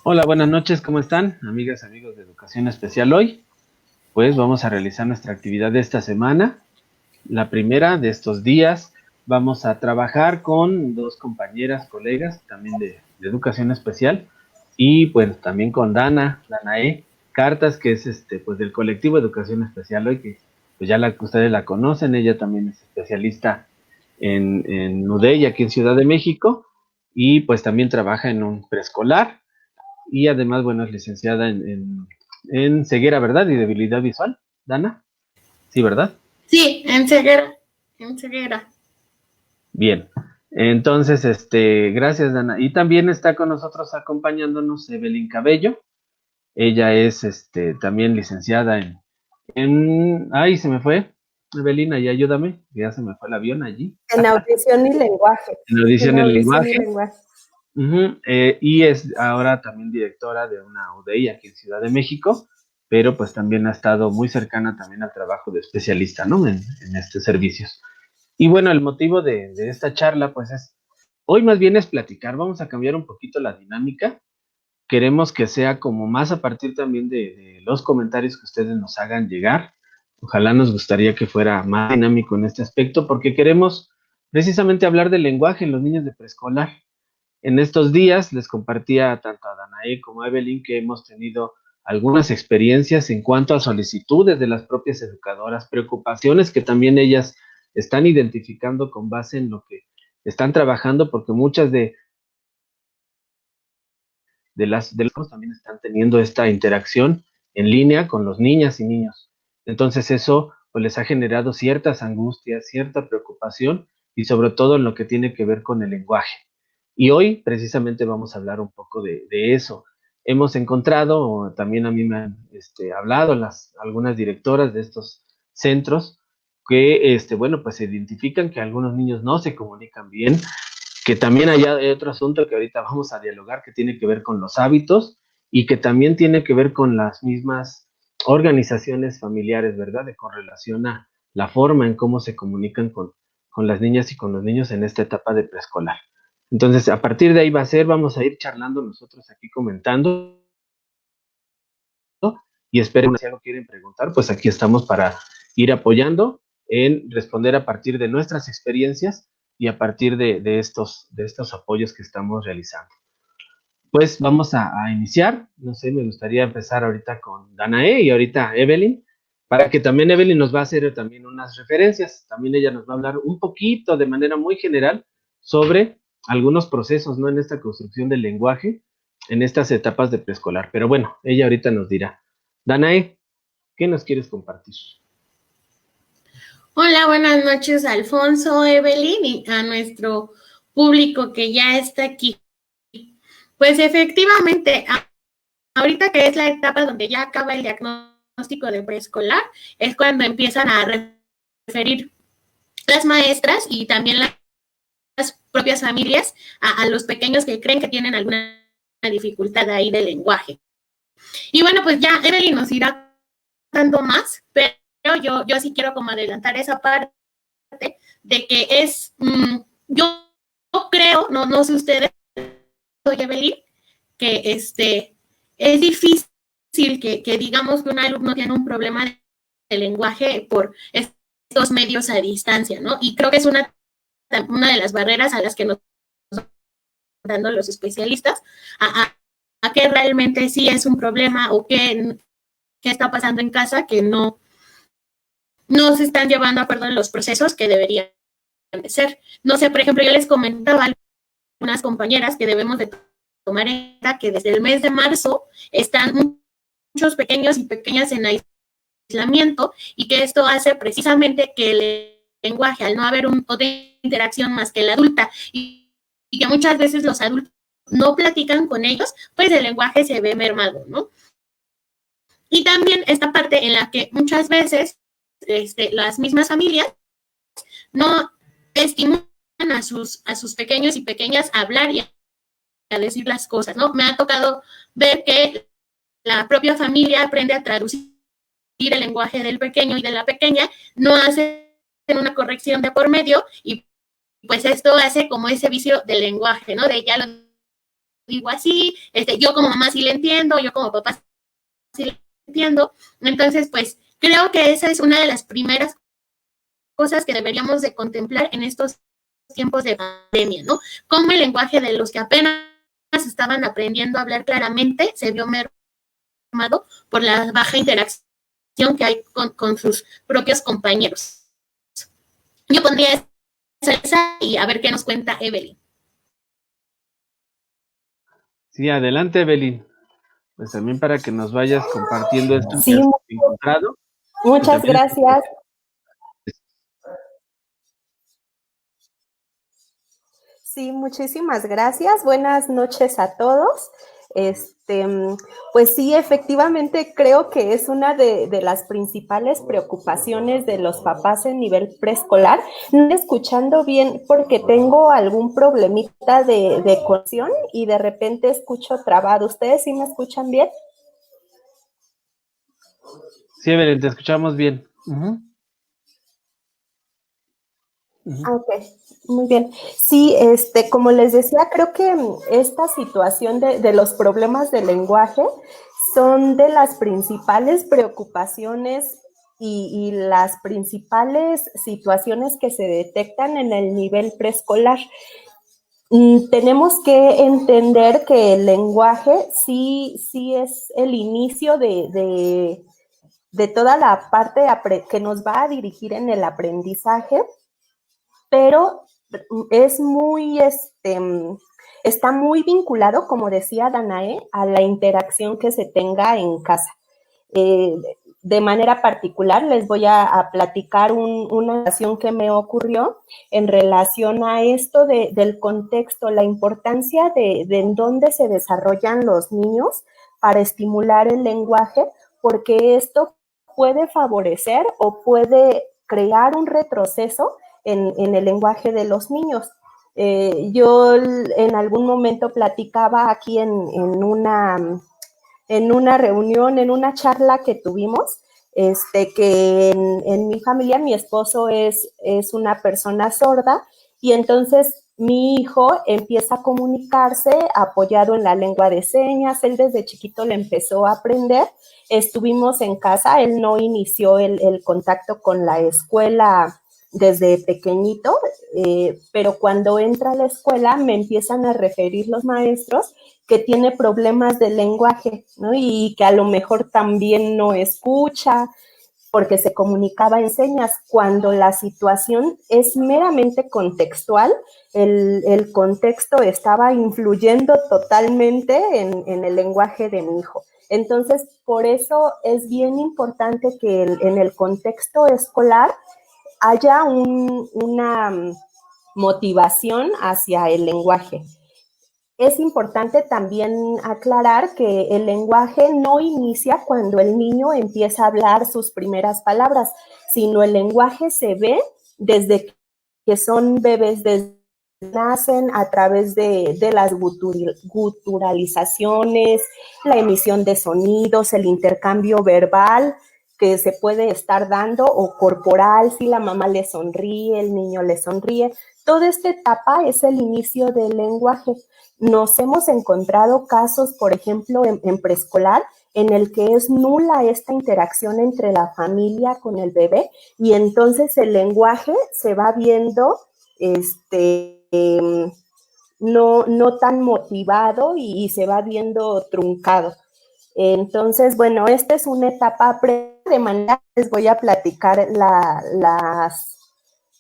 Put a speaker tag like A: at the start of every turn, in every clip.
A: Hola, buenas noches, ¿cómo están? Amigas, amigos de Educación Especial hoy. Pues vamos a realizar nuestra actividad de esta semana, la primera de estos días. Vamos a trabajar con dos compañeras, colegas, también de Educación Especial, y pues también con Danae Cartas, que es pues del colectivo Educación Especial hoy, que pues ya ustedes la conocen. Ella también es especialista en UDEY aquí en Ciudad de México, y pues también trabaja en un preescolar y además, bueno, es licenciada en ceguera, ¿verdad? Y debilidad visual, Dana. Sí, ¿verdad?
B: Sí, en ceguera, en ceguera.
A: Bien. Entonces, gracias, Dana. Y también está con nosotros acompañándonos Evelyn Cabello. Ella es, también licenciada ay, se me fue. Evelyn, ahí ayúdame, ya se me fue el avión allí.
C: En audición y lenguaje.
A: En audición
C: En
A: y
C: audición y
A: lenguaje.
C: lenguaje.
A: Y es ahora también directora de una UDEI aquí en Ciudad de México, pero pues también ha estado muy cercana también al trabajo de especialista, ¿no? En estos servicios. Y bueno, el motivo de esta charla, pues hoy más bien es platicar. Vamos a cambiar un poquito la dinámica. Queremos que sea como más a partir también de los comentarios que ustedes nos hagan llegar. Ojalá nos gustaría que fuera más dinámico en este aspecto, porque queremos precisamente hablar del lenguaje en los niños de preescolar. En estos días les compartía tanto a Danae como a Evelyn que hemos tenido algunas experiencias en cuanto a solicitudes de las propias educadoras, preocupaciones que también ellas están identificando con base en lo que están trabajando, porque muchas de los también están teniendo esta interacción en línea con los niñas y niños. Entonces eso pues les ha generado ciertas angustias, cierta preocupación y sobre todo en lo que tiene que ver con el lenguaje. Y hoy precisamente vamos a hablar un poco de eso. Hemos encontrado, o también a mí me han hablado algunas directoras de estos centros, que bueno, pues se identifican que algunos niños no se comunican bien, que también hay otro asunto que ahorita vamos a dialogar, que tiene que ver con los hábitos y que también tiene que ver con las mismas organizaciones familiares, ¿verdad? Con relación a la forma en cómo se comunican con las niñas y con los niños en esta etapa de preescolar. Entonces, a partir de ahí vamos a ir charlando nosotros aquí comentando, y esperen si algo quieren preguntar, pues aquí estamos para ir apoyando en responder a partir de nuestras experiencias y a partir de estos apoyos que estamos realizando. Pues vamos a iniciar. No sé, me gustaría empezar ahorita con Danae y ahorita Evelyn, para que también Evelyn nos va a hacer también unas referencias. También ella nos va a hablar un poquito de manera muy general sobre algunos procesos, ¿no? En esta construcción del lenguaje, en estas etapas de preescolar. Pero bueno, ella ahorita nos dirá. Danae, ¿qué nos quieres compartir?
B: Hola, buenas noches, Alfonso, Evelyn, y a nuestro público que ya está aquí. Pues efectivamente, ahorita que es la etapa donde ya acaba el diagnóstico de preescolar, es cuando empiezan a referir las maestras y también las propias familias a los pequeños que creen que tienen alguna dificultad ahí de lenguaje. Y bueno, pues ya Evelyn nos irá dando más, pero yo sí quiero como adelantar esa parte de que es, yo creo, no sé ustedes, soy Evelyn, que es difícil que digamos que un alumno tiene un problema de lenguaje por estos medios a distancia, ¿no? Y creo que es una de las barreras a las que nos están dando los especialistas, a que realmente sí es un problema o qué está pasando en casa que no se están llevando a acuerdo los procesos que deberían de ser. No sé, por ejemplo, yo les comentaba a algunas compañeras que debemos de tomar en cuenta que desde el mes de marzo están muchos pequeños y pequeñas en aislamiento y que esto hace precisamente que el lenguaje, al no haber otra interacción más que la adulta y que muchas veces los adultos no platican con ellos, pues el lenguaje se ve mermado, ¿no? Y también esta parte en la que muchas veces las mismas familias no estimulan a sus pequeños y pequeñas a hablar y a decir las cosas, ¿no? Me ha tocado ver que la propia familia aprende a traducir el lenguaje del pequeño y de la pequeña, no hacen una corrección de por medio y pues esto hace como ese vicio del lenguaje, ¿no? De ya lo digo así, yo como mamá sí le entiendo, yo como papá sí le entiendo. Entonces, pues, creo que esa es una de las primeras cosas que deberíamos de contemplar en estos tiempos de pandemia, ¿no? Cómo el lenguaje de los que apenas estaban aprendiendo a hablar claramente se vio mermado por la baja interacción que hay con sus propios compañeros. Yo pondría esa y a ver qué nos cuenta Evelyn.
A: Sí, adelante, Evelyn. Pues también para que nos vayas compartiendo esto que
C: Sí,
A: has encontrado y
C: muchas
A: también
C: gracias. Sí, muchísimas gracias. Buenas noches a todos. Pues sí, efectivamente creo que es una de las principales preocupaciones de los papás en nivel preescolar. No estoy escuchando bien porque tengo algún problemita de conexión y de repente escucho trabado. ¿Ustedes sí me escuchan bien?
A: Sí, Evelyn, te escuchamos bien. Uh-huh. Uh-huh.
C: Ok, muy bien. Sí, como les decía, creo que esta situación de los problemas de lenguaje son de las principales preocupaciones y las principales situaciones que se detectan en el nivel preescolar. Tenemos que entender que el lenguaje sí es el inicio de toda la parte que nos va a dirigir en el aprendizaje, pero es muy, está muy vinculado, como decía Danae, a la interacción que se tenga en casa. De manera particular, les voy a platicar una situación que me ocurrió en relación a esto del contexto, la importancia de en dónde se desarrollan los niños para estimular el lenguaje, porque esto puede favorecer o puede crear un retroceso en el lenguaje de los niños. Yo en algún momento platicaba aquí en una reunión, en una charla que tuvimos, que en mi familia mi esposo es una persona sorda y entonces mi hijo empieza a comunicarse apoyado en la lengua de señas. Él desde chiquito le empezó a aprender. Estuvimos en casa, él no inició el contacto con la escuela desde pequeñito, pero cuando entra a la escuela me empiezan a referir los maestros que tiene problemas de lenguaje, ¿no? Y que a lo mejor también no escucha porque se comunicaba en señas, cuando la situación es meramente contextual. El contexto estaba influyendo totalmente en el lenguaje de mi hijo. Entonces, por eso es bien importante que en el contexto escolar haya una motivación hacia el lenguaje. Es importante también aclarar que el lenguaje no inicia cuando el niño empieza a hablar sus primeras palabras, sino el lenguaje se ve desde que son bebés, desde que nacen, a través de las guturalizaciones, la emisión de sonidos, el intercambio verbal que se puede estar dando o corporal, si la mamá le sonríe, el niño le sonríe. Toda esta etapa es el inicio del lenguaje. Nos hemos encontrado casos, por ejemplo, en preescolar, en el que es nula esta interacción entre la familia con el bebé y entonces el lenguaje se va viendo no tan motivado y se va viendo truncado. Entonces, bueno, esta es una etapa de manera que les voy a platicar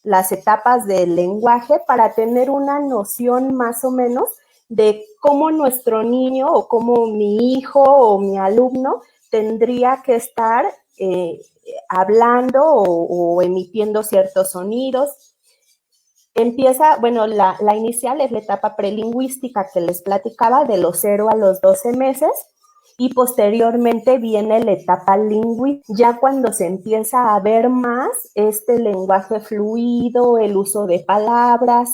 C: las etapas del lenguaje para tener una noción más o menos de cómo nuestro niño o cómo mi hijo o mi alumno tendría que estar hablando o emitiendo ciertos sonidos. Empieza, bueno, la inicial es la etapa prelingüística que les platicaba, de los 0 a los 12 meses, y posteriormente viene la etapa lingüística, ya cuando se empieza a ver más este lenguaje fluido, el uso de palabras.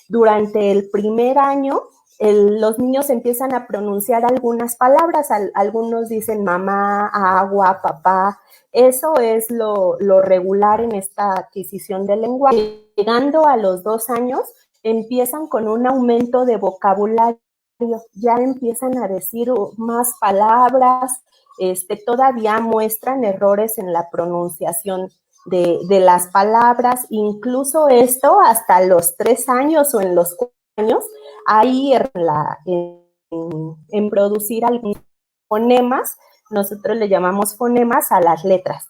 C: Durante el primer año, los niños empiezan a pronunciar algunas palabras, algunos dicen mamá, agua, papá. Eso es lo regular en esta adquisición del lenguaje. Llegando a los 2 años, empiezan con un aumento de vocabulario ya empiezan a decir más palabras, todavía muestran errores en la pronunciación de las palabras, incluso esto hasta los 3 años o en los 4 años, hay en producir algunos fonemas, nosotros le llamamos fonemas a las letras.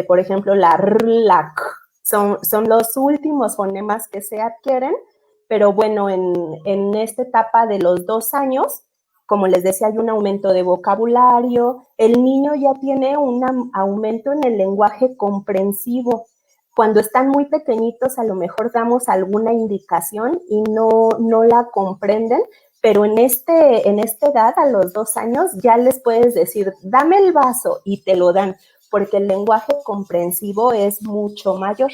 C: Por ejemplo, la R, la K, son los últimos fonemas que se adquieren, pero bueno, en esta etapa de los 2 años, como les decía, hay un aumento de vocabulario, el niño ya tiene un aumento en el lenguaje comprensivo. Cuando están muy pequeñitos, a lo mejor damos alguna indicación y no la comprenden, pero en esta edad, a los 2 años, ya les puedes decir, dame el vaso y te lo dan, porque el lenguaje comprensivo es mucho mayor.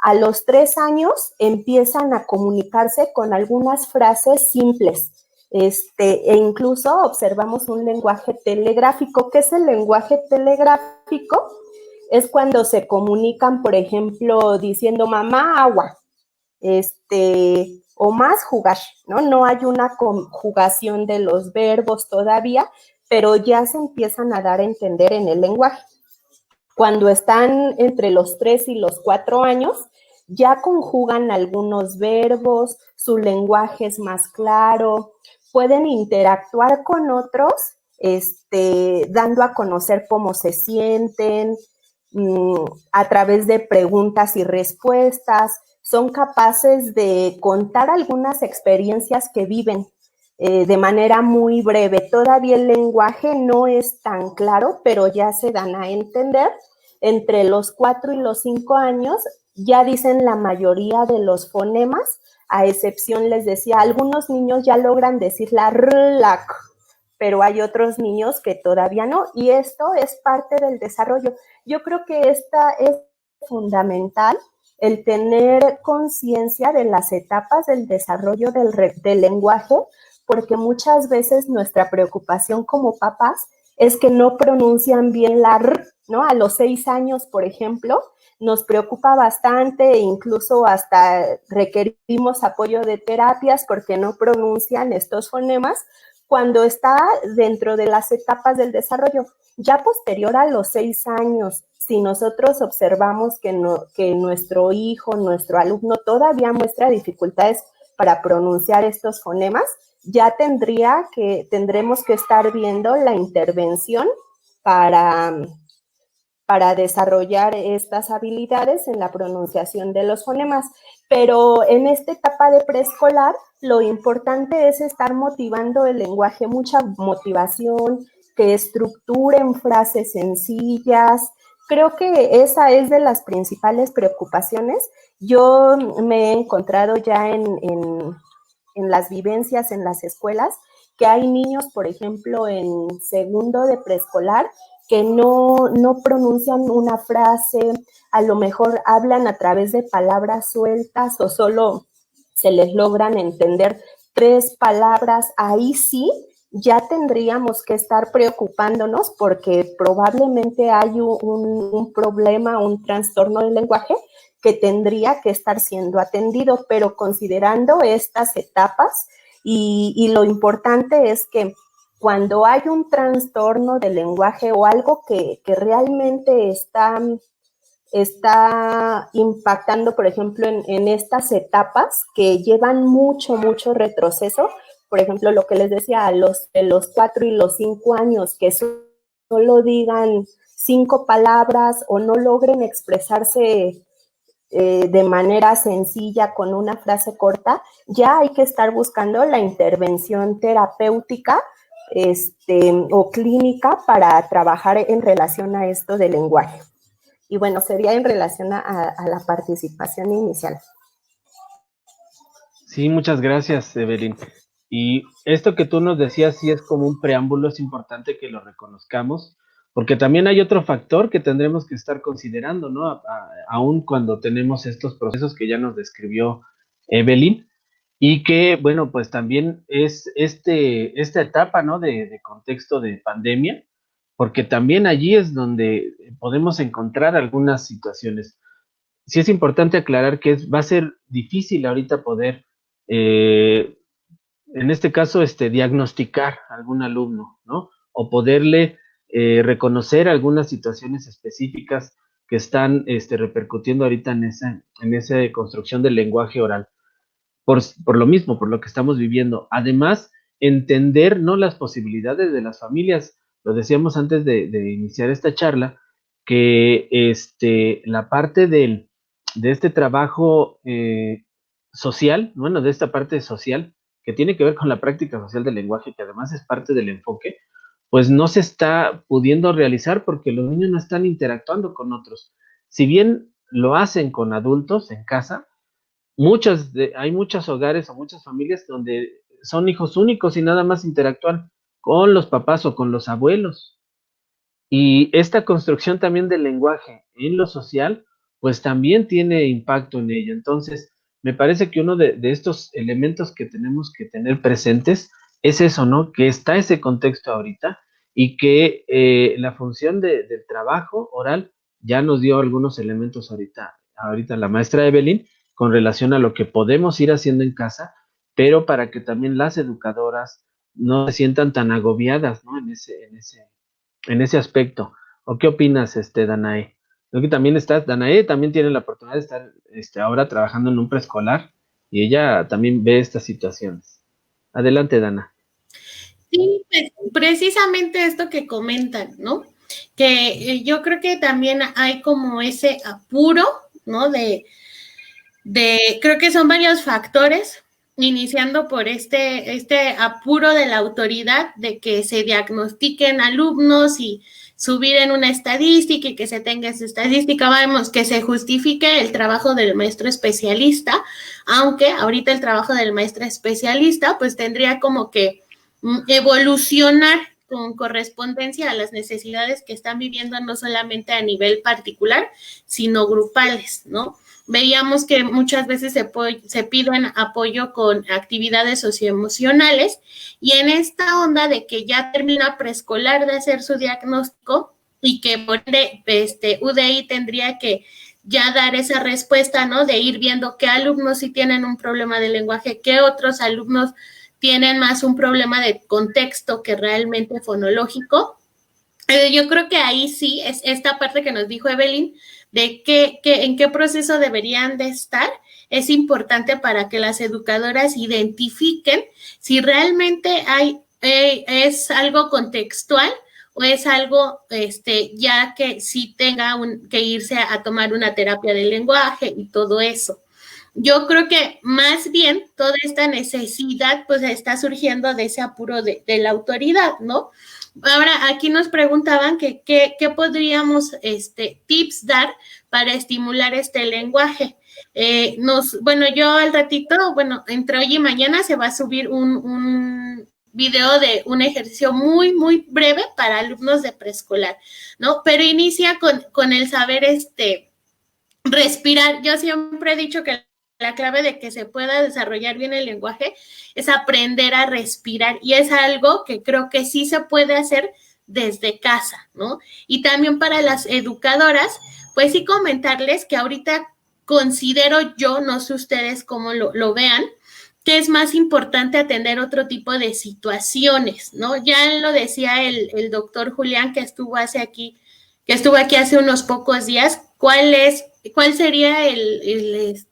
C: A los 3 años empiezan a comunicarse con algunas frases simples, e incluso observamos un lenguaje telegráfico. ¿Qué es el lenguaje telegráfico? Es cuando se comunican, por ejemplo, diciendo mamá, agua, o más jugar, ¿no? No hay una conjugación de los verbos todavía, pero ya se empiezan a dar a entender en el lenguaje. Cuando están entre los 3 y los 4 años, ya conjugan algunos verbos, su lenguaje es más claro, pueden interactuar con otros, dando a conocer cómo se sienten, a través de preguntas y respuestas, son capaces de contar algunas experiencias que viven de manera muy breve. Todavía el lenguaje no es tan claro, pero ya se dan a entender. Entre los 4 y los 5 años ya dicen la mayoría de los fonemas, a excepción, les decía, algunos niños ya logran decir la R, la K, pero hay otros niños que todavía no, y esto es parte del desarrollo. Yo creo que esta es fundamental, el tener conciencia de las etapas del desarrollo del lenguaje, porque muchas veces nuestra preocupación como papás es que no pronuncian bien la R, ¿no? A los 6 años, por ejemplo, nos preocupa bastante e incluso hasta requerimos apoyo de terapias porque no pronuncian estos fonemas cuando está dentro de las etapas del desarrollo. Ya posterior a los 6 años, si nosotros observamos que nuestro hijo, nuestro alumno todavía muestra dificultades para pronunciar estos fonemas, ya tendremos que estar viendo la intervención para desarrollar estas habilidades en la pronunciación de los fonemas. Pero en esta etapa de preescolar, lo importante es estar motivando el lenguaje, mucha motivación, que estructuren frases sencillas. Creo que esa es de las principales preocupaciones. Yo me he encontrado ya en las vivencias en las escuelas, que hay niños, por ejemplo, en segundo de preescolar, que no pronuncian una frase, a lo mejor hablan a través de palabras sueltas o solo se les logran entender 3 palabras. Ahí sí ya tendríamos que estar preocupándonos porque probablemente hay un problema, un trastorno del lenguaje que tendría que estar siendo atendido, pero considerando estas etapas y lo importante es que cuando hay un trastorno del lenguaje o algo que realmente está impactando, por ejemplo, en estas etapas que llevan mucho retroceso, por ejemplo, lo que les decía, de los 4 y los 5 años, que solo digan 5 palabras o no logren expresarse de manera sencilla con una frase corta, ya hay que estar buscando la intervención terapéutica o clínica para trabajar en relación a esto del lenguaje. Y bueno, sería en relación a la participación inicial.
A: Sí, muchas gracias, Evelyn. Y esto que tú nos decías sí es como un preámbulo, es importante que lo reconozcamos, porque también hay otro factor que tendremos que estar considerando, ¿no? Aún cuando tenemos estos procesos que ya nos describió Evelyn, y que, bueno, pues también es esta etapa, ¿no? De contexto de pandemia, porque también allí es donde podemos encontrar algunas situaciones. Sí es importante aclarar que va a ser difícil ahorita poder eh, en este caso, diagnosticar a algún alumno, ¿no? O poderle reconocer algunas situaciones específicas que están repercutiendo ahorita en esa construcción del lenguaje oral. Por lo mismo, por lo que estamos viviendo. Además, entender, ¿no?, las posibilidades de las familias. Lo decíamos antes de iniciar esta charla, que la parte de este trabajo social, bueno, de esta parte social, que tiene que ver con la práctica social del lenguaje, que además es parte del enfoque, pues no se está pudiendo realizar porque los niños no están interactuando con otros. Si bien lo hacen con adultos en casa, hay muchos hogares o muchas familias donde son hijos únicos y nada más interactúan con los papás o con los abuelos. Y esta construcción también del lenguaje en lo social, pues también tiene impacto en ello. Entonces, me parece que uno de estos elementos que tenemos que tener presentes es eso, ¿no? Que está ese contexto ahorita y que la función del trabajo oral ya nos dio algunos elementos ahorita la maestra Evelyn, con relación a lo que podemos ir haciendo en casa, pero para que también las educadoras no se sientan tan agobiadas, ¿no? En ese aspecto. ¿O qué opinas, Danae? Creo que también Danae también tiene la oportunidad de estar ahora trabajando en un preescolar y ella también ve estas situaciones. Adelante, Dana.
B: Sí, pues precisamente esto que comentan, ¿no? Que yo creo que también hay como ese apuro, ¿no? Creo que son varios factores, iniciando por este apuro de la autoridad de que se diagnostiquen alumnos y subir en una estadística y que se tenga esa estadística, vamos, que se justifique el trabajo del maestro especialista, aunque ahorita el trabajo del maestro especialista pues tendría como que evolucionar con correspondencia a las necesidades que están viviendo no solamente a nivel particular, sino grupales, ¿no? Veíamos que muchas veces se piden apoyo con actividades socioemocionales y en esta onda de que ya termina preescolar de hacer su diagnóstico y que por ende UDI tendría que ya dar esa respuesta, ¿no? De ir viendo qué alumnos sí tienen un problema de lenguaje, qué otros alumnos tienen más un problema de contexto que realmente fonológico. Yo creo que ahí sí es esta parte que nos dijo Evelyn, de en qué proceso deberían de estar, es importante para que las educadoras identifiquen si realmente es algo contextual o es algo ya que sí tenga que irse a tomar una terapia del lenguaje y todo eso. Yo creo que más bien toda esta necesidad pues está surgiendo de ese apuro de la autoridad, ¿no? Ahora, aquí nos preguntaban qué podríamos tips dar para estimular este lenguaje. Bueno, yo al ratito, entre hoy y mañana se va a subir un video de un ejercicio muy, muy breve para alumnos de preescolar, ¿no? Pero inicia con el saber respirar. Yo siempre he dicho que la clave de que se pueda desarrollar bien el lenguaje es aprender a respirar y es algo que creo que sí se puede hacer desde casa, ¿no? Y también para las educadoras, pues sí comentarles que ahorita considero yo, no sé ustedes cómo lo vean, que es más importante atender otro tipo de situaciones, ¿no? Ya lo decía el doctor Julián que estuvo aquí hace unos pocos días, cuál sería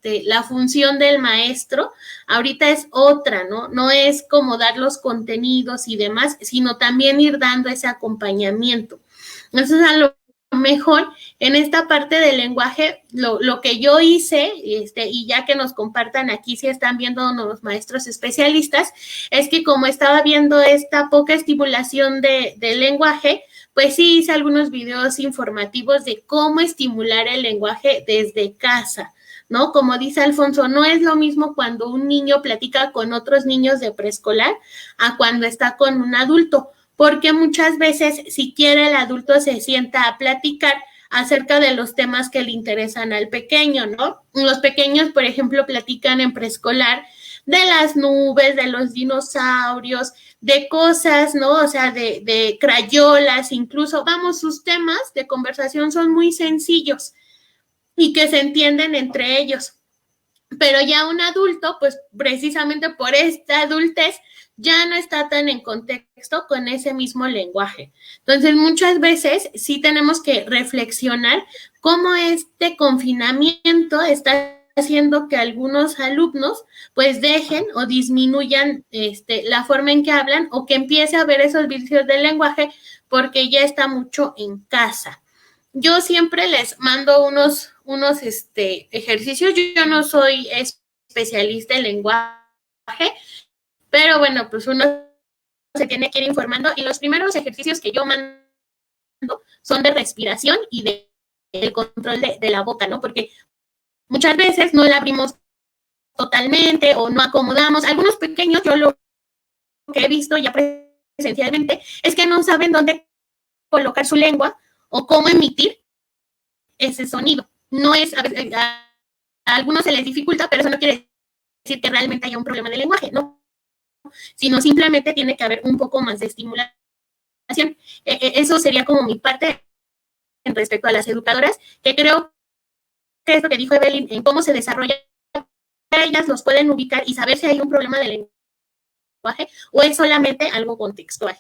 B: la función del maestro. Ahorita es otra, ¿no? No es como dar los contenidos y demás, sino también ir dando ese acompañamiento. Entonces, a lo mejor en esta parte del lenguaje, lo que yo hice, y ya que nos compartan aquí si están viendo los maestros especialistas, es que como estaba viendo esta poca estimulación del lenguaje, pues sí hice algunos videos informativos de cómo estimular el lenguaje desde casa, ¿no? Como dice Alfonso, no es lo mismo cuando un niño platica con otros niños de preescolar a cuando está con un adulto, porque muchas veces siquiera el adulto se sienta a platicar acerca de los temas que le interesan al pequeño, ¿no? Los pequeños, por ejemplo, platican en preescolar de las nubes, de los dinosaurios, de cosas, ¿no? O sea, de crayolas, incluso, sus temas de conversación son muy sencillos y que se entienden entre ellos. pero ya un adulto, pues precisamente por esta adultez, ya no está tan en contexto con ese mismo lenguaje. Entonces, muchas veces sí tenemos que reflexionar cómo este confinamiento está haciendo que algunos alumnos pues dejen o disminuyan la forma en que hablan o que empiece a ver esos vicios del lenguaje porque ya está mucho en casa. Yo siempre les mando unos ejercicios. Yo no soy especialista en lenguaje, pero bueno, pues uno se tiene que ir informando y los primeros ejercicios que yo mando son de respiración y el control de la boca, ¿no? Porque muchas veces no la abrimos totalmente o no acomodamos. Algunos pequeños, yo lo que he visto ya presencialmente, es que no saben dónde colocar su lengua o cómo emitir ese sonido. No es, a algunos se les dificulta, pero eso no quiere decir que realmente haya un problema de lenguaje, ¿no? Sino simplemente tiene que haber un poco más de estimulación. Eso sería como mi parte en respecto a las educadoras, que creo que esto que dijo Evelyn, en cómo se desarrolla, ellas los pueden ubicar y saber si hay un problema de lenguaje o es solamente algo contextual.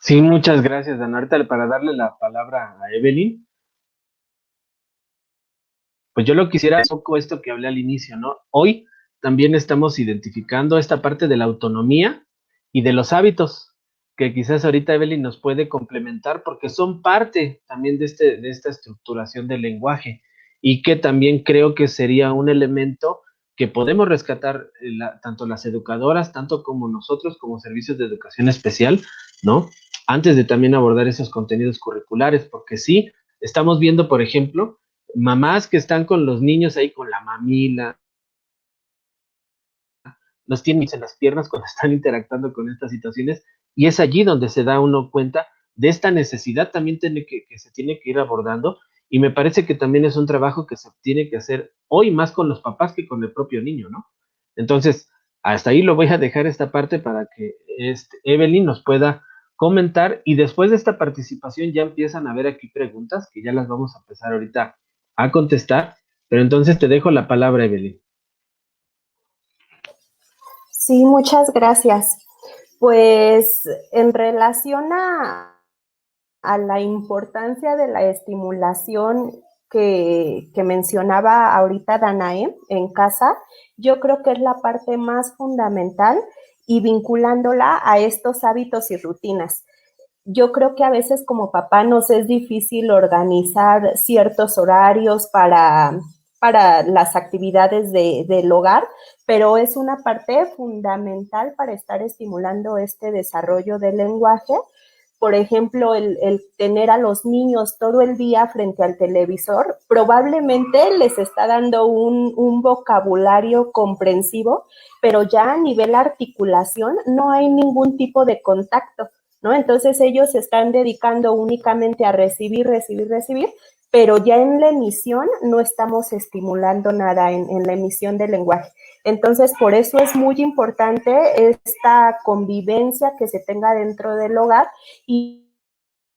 A: Sí, muchas gracias, Ana. Ahorita para darle la palabra a Evelyn, pues yo lo quisiera un poco esto que hablé al inicio, ¿no? Hoy también estamos identificando esta parte de la autonomía y de los hábitos, que quizás ahorita Evelyn nos puede complementar porque son parte también de esta estructuración del lenguaje y que también creo que sería un elemento que podemos rescatar tanto las educadoras, tanto como nosotros como servicios de educación especial, ¿no? Antes de también abordar esos contenidos curriculares, porque sí, estamos viendo, por ejemplo, mamás que están con los niños ahí con la mamila, los tienen en las piernas cuando están interactuando con estas situaciones, y es allí donde se da uno cuenta de esta necesidad también que se tiene que ir abordando, y me parece que también es un trabajo que se tiene que hacer hoy más con los papás que con el propio niño, ¿no? Entonces, hasta ahí lo voy a dejar esta parte para que Evelyn nos pueda comentar, y después de esta participación ya empiezan a ver aquí preguntas, que ya las vamos a empezar ahorita a contestar, pero entonces te dejo la palabra, Evelyn.
C: Sí, muchas gracias. Pues en relación a la importancia de la estimulación que mencionaba ahorita Danae en casa, yo creo que es la parte más fundamental y vinculándola a estos hábitos y rutinas. Yo creo que a veces como papá nos es difícil organizar ciertos horarios para las actividades del hogar, pero es una parte fundamental para estar estimulando este desarrollo del lenguaje. Por ejemplo, el tener a los niños todo el día frente al televisor probablemente les está dando un vocabulario comprensivo, pero ya a nivel articulación no hay ningún tipo de contacto, ¿no? Entonces ellos se están dedicando únicamente a recibir, pero ya en la emisión no estamos estimulando nada en la emisión del lenguaje. Entonces, por eso es muy importante esta convivencia que se tenga dentro del hogar y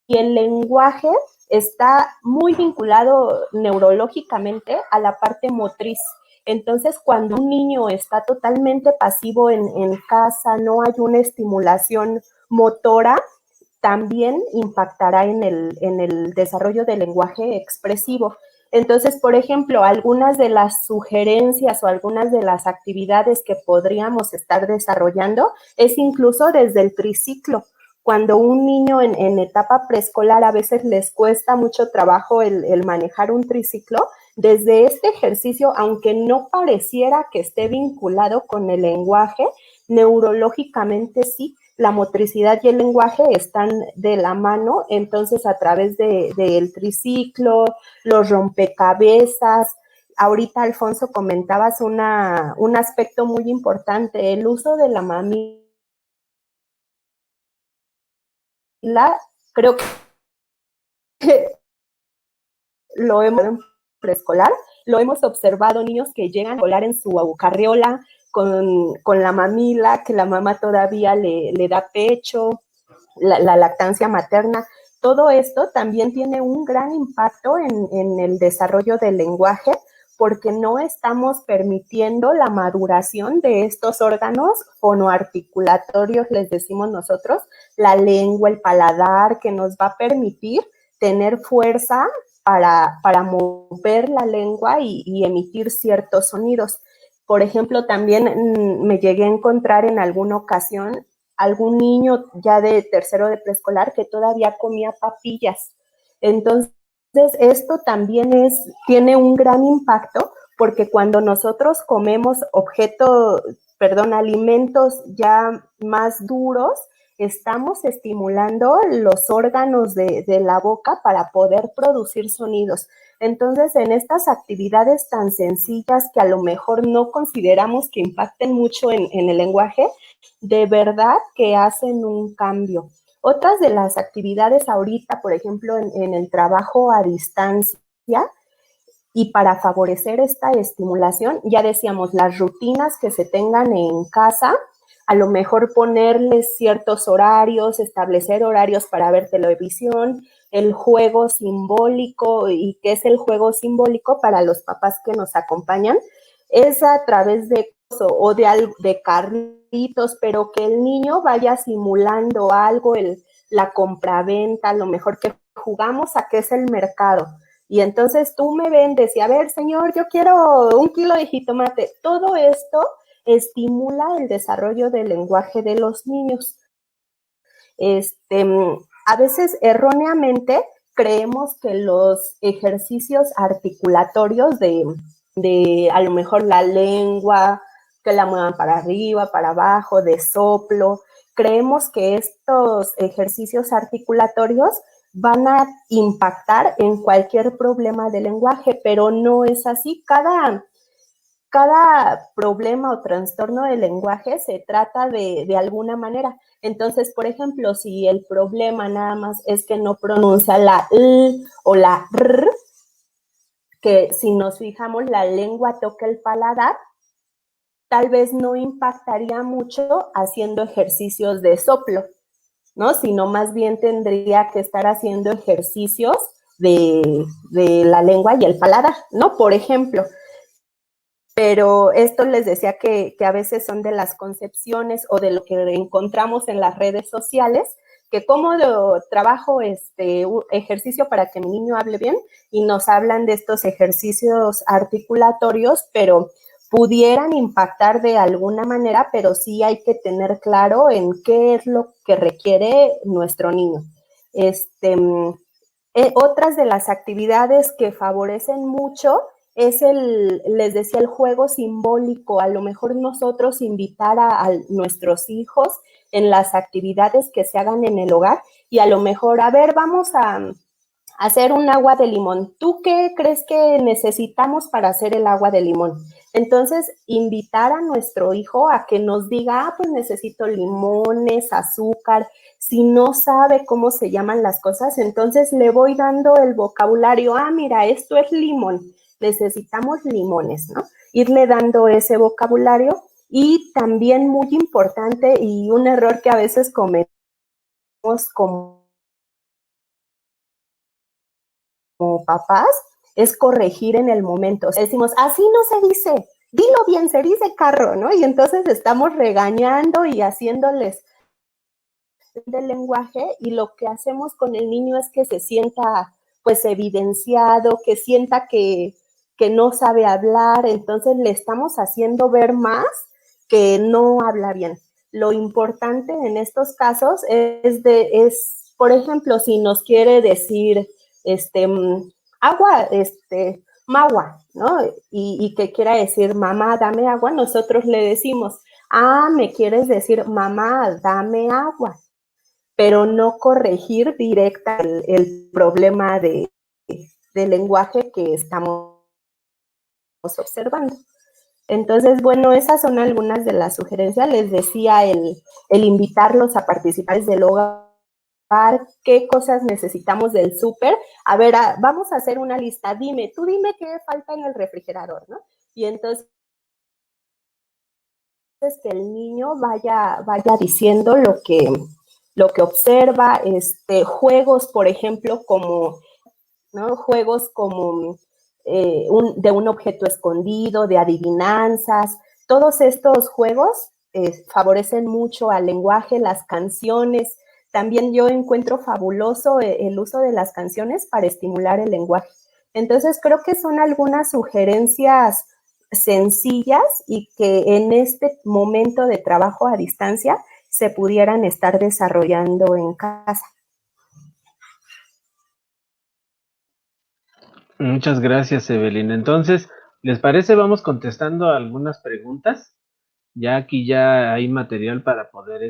C: el lenguaje está muy vinculado neurológicamente a la parte motriz. Entonces, cuando un niño está totalmente pasivo en casa, no hay una estimulación motora, también impactará en el desarrollo del lenguaje expresivo. Entonces, por ejemplo, algunas de las sugerencias o algunas de las actividades que podríamos estar desarrollando es incluso desde el triciclo. Cuando un niño en etapa preescolar a veces les cuesta mucho trabajo el manejar un triciclo, desde este ejercicio, aunque no pareciera que esté vinculado con el lenguaje, neurológicamente sí, la motricidad y el lenguaje están de la mano, entonces a través del triciclo, los rompecabezas. Ahorita, Alfonso, comentabas un aspecto muy importante, el uso de la mamila. Creo que lo hemos en preescolar, lo hemos observado niños que llegan a volar en su carriola con la mamila, que la mamá todavía le da pecho, la lactancia materna. Todo esto también tiene un gran impacto en el desarrollo del lenguaje porque no estamos permitiendo la maduración de estos órganos fonoarticulatorios, les decimos nosotros, la lengua, el paladar, que nos va a permitir tener fuerza para mover la lengua y emitir ciertos sonidos. Por ejemplo, también me llegué a encontrar en alguna ocasión algún niño ya de tercero de preescolar que todavía comía papillas. Entonces, esto también tiene un gran impacto porque cuando nosotros comemos alimentos ya más duros, estamos estimulando los órganos de la boca para poder producir sonidos. Entonces, en estas actividades tan sencillas que a lo mejor no consideramos que impacten mucho en el lenguaje, de verdad que hacen un cambio. Otras de las actividades ahorita, por ejemplo, en el trabajo a distancia, y para favorecer esta estimulación, ya decíamos, las rutinas que se tengan en casa, a lo mejor ponerles ciertos horarios, establecer horarios para ver televisión, el juego simbólico. ¿Y qué es el juego simbólico para los papás que nos acompañan? Es a través de carritos, pero que el niño vaya simulando algo, la compraventa, a lo mejor que jugamos a qué es el mercado. Y entonces tú me vendes y a ver, señor, yo quiero 1 kilo de jitomate. Todo esto estimula el desarrollo del lenguaje de los niños. A veces erróneamente creemos que los ejercicios articulatorios de a lo mejor la lengua, que la muevan para arriba, para abajo, de soplo, creemos que estos ejercicios articulatorios van a impactar en cualquier problema de lenguaje, pero no es así. Cada problema o trastorno del lenguaje se trata de alguna manera. Entonces, por ejemplo, si el problema nada más es que no pronuncia la L o la R, que si nos fijamos la lengua toca el paladar, tal vez no impactaría mucho haciendo ejercicios de soplo, ¿no? Sino más bien tendría que estar haciendo ejercicios de la lengua y el paladar, ¿no? Por ejemplo. Pero esto les decía que a veces son de las concepciones o de lo que encontramos en las redes sociales, que como trabajo ejercicio para que mi niño hable bien y nos hablan de estos ejercicios articulatorios, pero pudieran impactar de alguna manera, pero sí hay que tener claro en qué es lo que requiere nuestro niño. Otras de las actividades que favorecen mucho es les decía, el juego simbólico. A lo mejor nosotros invitar a nuestros hijos en las actividades que se hagan en el hogar y a lo mejor, a ver, vamos a hacer un agua de limón. ¿Tú qué crees que necesitamos para hacer el agua de limón? Entonces, invitar a nuestro hijo a que nos diga, pues necesito limones, azúcar. Si no sabe cómo se llaman las cosas, entonces le voy dando el vocabulario. Mira, esto es limón. Necesitamos limones, ¿no? Irle dando ese vocabulario. Y también muy importante y un error que a veces cometemos como papás es corregir en el momento. O sea, decimos, así no se dice, dilo bien, se dice carro, ¿no? Y entonces estamos regañando y haciéndoles del lenguaje y lo que hacemos con el niño es que se sienta pues evidenciado, que sienta que no sabe hablar, entonces le estamos haciendo ver más que no habla bien. Lo importante en estos casos es por ejemplo, si nos quiere decir agua, magua, ¿no? Y que quiera decir, mamá, dame agua, nosotros le decimos, me quieres decir, mamá, dame agua, pero no corregir directa el problema de lenguaje que estamos observando. Entonces, bueno, esas son algunas de las sugerencias. Les decía el invitarlos a participar desde el hogar, qué cosas necesitamos del súper. A ver, vamos a hacer una lista. Tú dime qué falta en el refrigerador, ¿no? Y entonces que el niño vaya diciendo lo que observa, juegos, por ejemplo, como, ¿no? Juegos como de un objeto escondido, de adivinanzas. Todos estos juegos favorecen mucho al lenguaje, las canciones. También yo encuentro fabuloso el uso de las canciones para estimular el lenguaje. Entonces creo que son algunas sugerencias sencillas y que en este momento de trabajo a distancia se pudieran estar desarrollando en casa.
A: Muchas gracias, Evelyn. Entonces, ¿les parece? Vamos contestando algunas preguntas. Ya aquí ya hay material para poder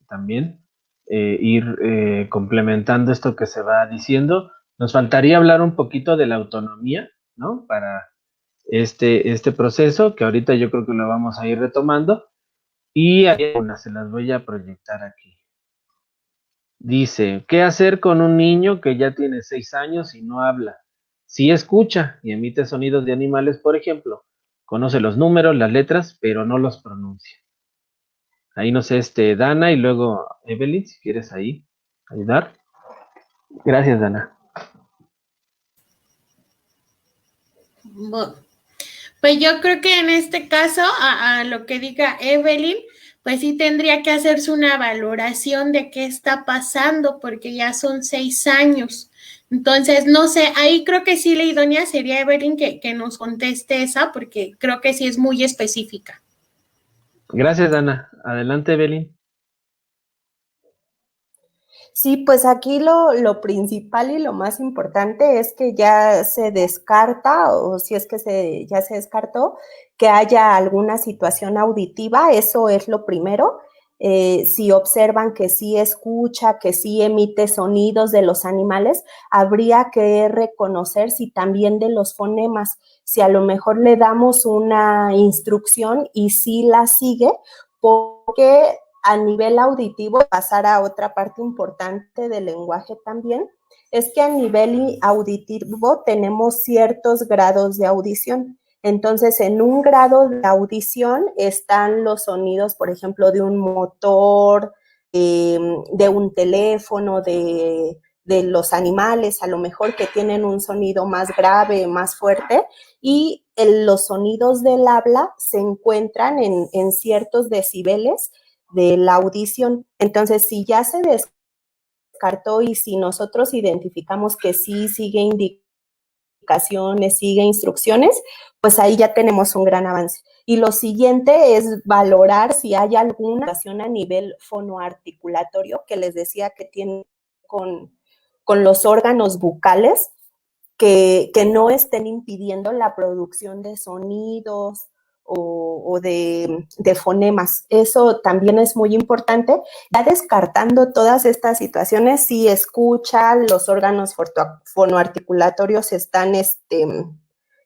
A: también ir complementando esto que se va diciendo. Nos faltaría hablar un poquito de la autonomía, ¿no? Para este proceso, que ahorita yo creo que lo vamos a ir retomando. Y hay unas, se las voy a proyectar aquí. Dice, ¿qué hacer con un niño que ya tiene 6 años y no habla? Sí escucha y emite sonidos de animales, por ejemplo. Conoce los números, las letras, pero no los pronuncia. Ahí no sé, Dana y luego Evelyn, si quieres ahí ayudar. Gracias, Dana.
B: Bueno, pues yo creo que en este caso, a lo que diga Evelyn, pues sí tendría que hacerse una valoración de qué está pasando, porque ya son 6 años. Entonces, no sé, ahí creo que sí la idónea sería Evelyn que nos conteste esa, porque creo que sí es muy específica.
A: Gracias, Dana. Adelante, Evelyn.
C: Sí, pues aquí lo principal y lo más importante es que ya se descarta, o si es que ya se descartó, que haya alguna situación auditiva, eso es lo primero. Si observan que sí escucha, que sí emite sonidos de los animales, habría que reconocer si también de los fonemas, si a lo mejor le damos una instrucción y sí la sigue, porque a nivel auditivo, pasar a otra parte importante del lenguaje también, es que a nivel auditivo tenemos ciertos grados de audición. Entonces, en un grado de audición están los sonidos, por ejemplo, de un motor, de un teléfono, de los animales, a lo mejor que tienen un sonido más grave, más fuerte, y los sonidos del habla se encuentran en ciertos decibeles de la audición. Entonces, si ya se descartó y si nosotros identificamos que sí sigue indicaciones, sigue instrucciones, pues ahí ya tenemos un gran avance. Y lo siguiente es valorar si hay alguna situación a nivel fonoarticulatorio, que les decía que tiene con los órganos bucales, que no estén impidiendo la producción de sonidos o de fonemas. Eso también es muy importante. Ya descartando todas estas situaciones, si escucha, los órganos fonoarticulatorios están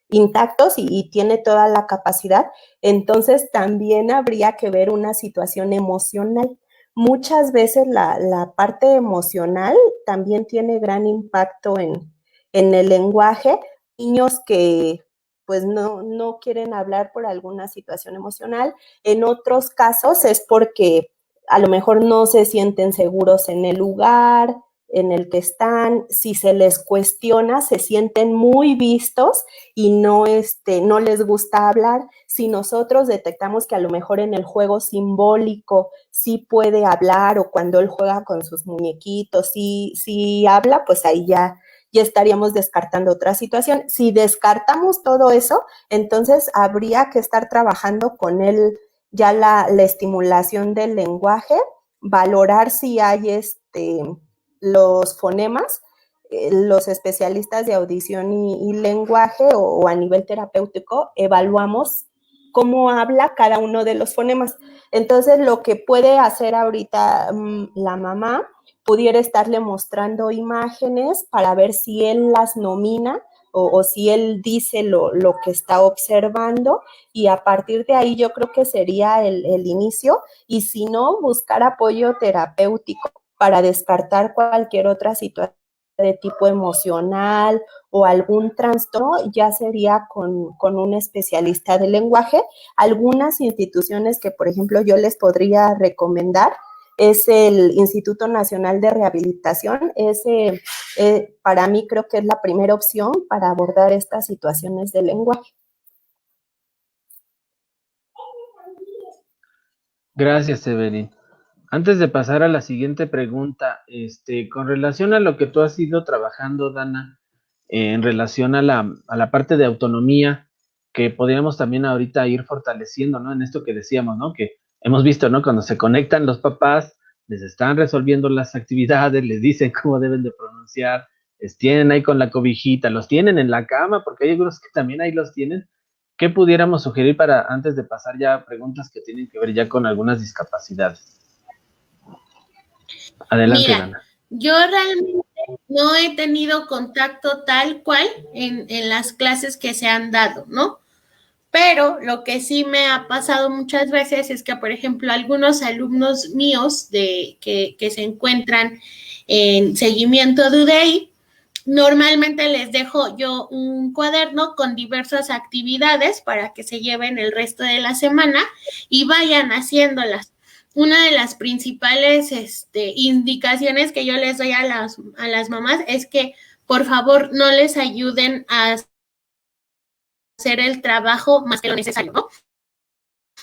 C: intactos y tiene toda la capacidad, entonces también habría que ver una situación emocional. Muchas veces la parte emocional también tiene gran impacto en el lenguaje. Niños que pues no quieren hablar por alguna situación emocional. En otros casos es porque a lo mejor no se sienten seguros en el lugar en el que están. Si se les cuestiona, se sienten muy vistos y no les gusta hablar. Si nosotros detectamos que a lo mejor en el juego simbólico sí puede hablar, o cuando él juega con sus muñequitos, sí habla, pues ahí ya estaríamos descartando otra situación. Si descartamos todo eso, entonces habría que estar trabajando con él ya la estimulación del lenguaje, valorar si hay los fonemas. Los especialistas de audición y lenguaje o a nivel terapéutico evaluamos cómo habla cada uno de los fonemas. Entonces, lo que puede hacer ahorita la mamá, pudiera estarle mostrando imágenes para ver si él las nomina o si él dice lo que está observando, y a partir de ahí yo creo que sería el inicio, y si no, buscar apoyo terapéutico para descartar cualquier otra situación de tipo emocional o algún trastorno, ya sería con un especialista del lenguaje. Algunas instituciones que, por ejemplo, yo les podría recomendar es el Instituto Nacional de Rehabilitación. Ese para mí creo que es la primera opción para abordar estas situaciones de lenguaje.
A: Gracias, Evelyn. Antes de pasar a la siguiente pregunta, con relación a lo que tú has ido trabajando, Dana, en relación a la parte de autonomía, que podríamos también ahorita ir fortaleciendo, ¿no? En esto que decíamos, ¿no? Que hemos visto, ¿no? Cuando se conectan los papás, les están resolviendo las actividades, les dicen cómo deben de pronunciar, les tienen ahí con la cobijita, los tienen en la cama, porque hay algunos que también ahí los tienen. ¿Qué pudiéramos sugerir para antes de pasar ya a preguntas que tienen que ver ya con algunas discapacidades? Adelante,
B: Mira,
A: Dana.
B: yo realmente no he tenido contacto tal cual en las clases que se han dado, ¿no? Pero lo que sí me ha pasado muchas veces es que, por ejemplo, algunos alumnos míos que se encuentran en seguimiento de UDEI, normalmente les dejo yo un cuaderno con diversas actividades para que se lleven el resto de la semana y vayan haciéndolas. Una de las principales indicaciones que yo les doy a las mamás es que por favor no les ayuden a hacer el trabajo más que lo necesario, ¿no?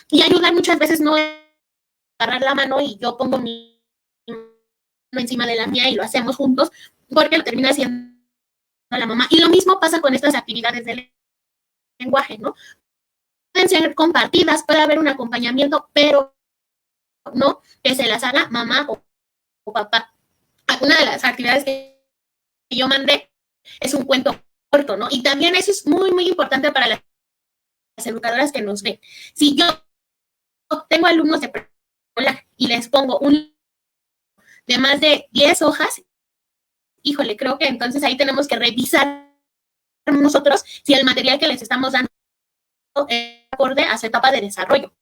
B: Y ayudar muchas veces no es agarrar la mano y yo pongo mi mano encima de la mía y lo hacemos juntos, porque lo termina haciendo la mamá. Y lo mismo pasa con estas actividades del lenguaje, ¿no? Pueden ser compartidas, puede haber un acompañamiento, pero no que se las haga mamá o papá. Una de las actividades que yo mandé es un cuento corto, ¿no? Y también eso es muy, muy importante para las educadoras que nos ven. Si yo tengo alumnos de preescolar y les pongo un de más de 10 hojas, híjole, creo que entonces ahí tenemos que revisar nosotros si el material que les estamos dando es acorde a su etapa de desarrollo,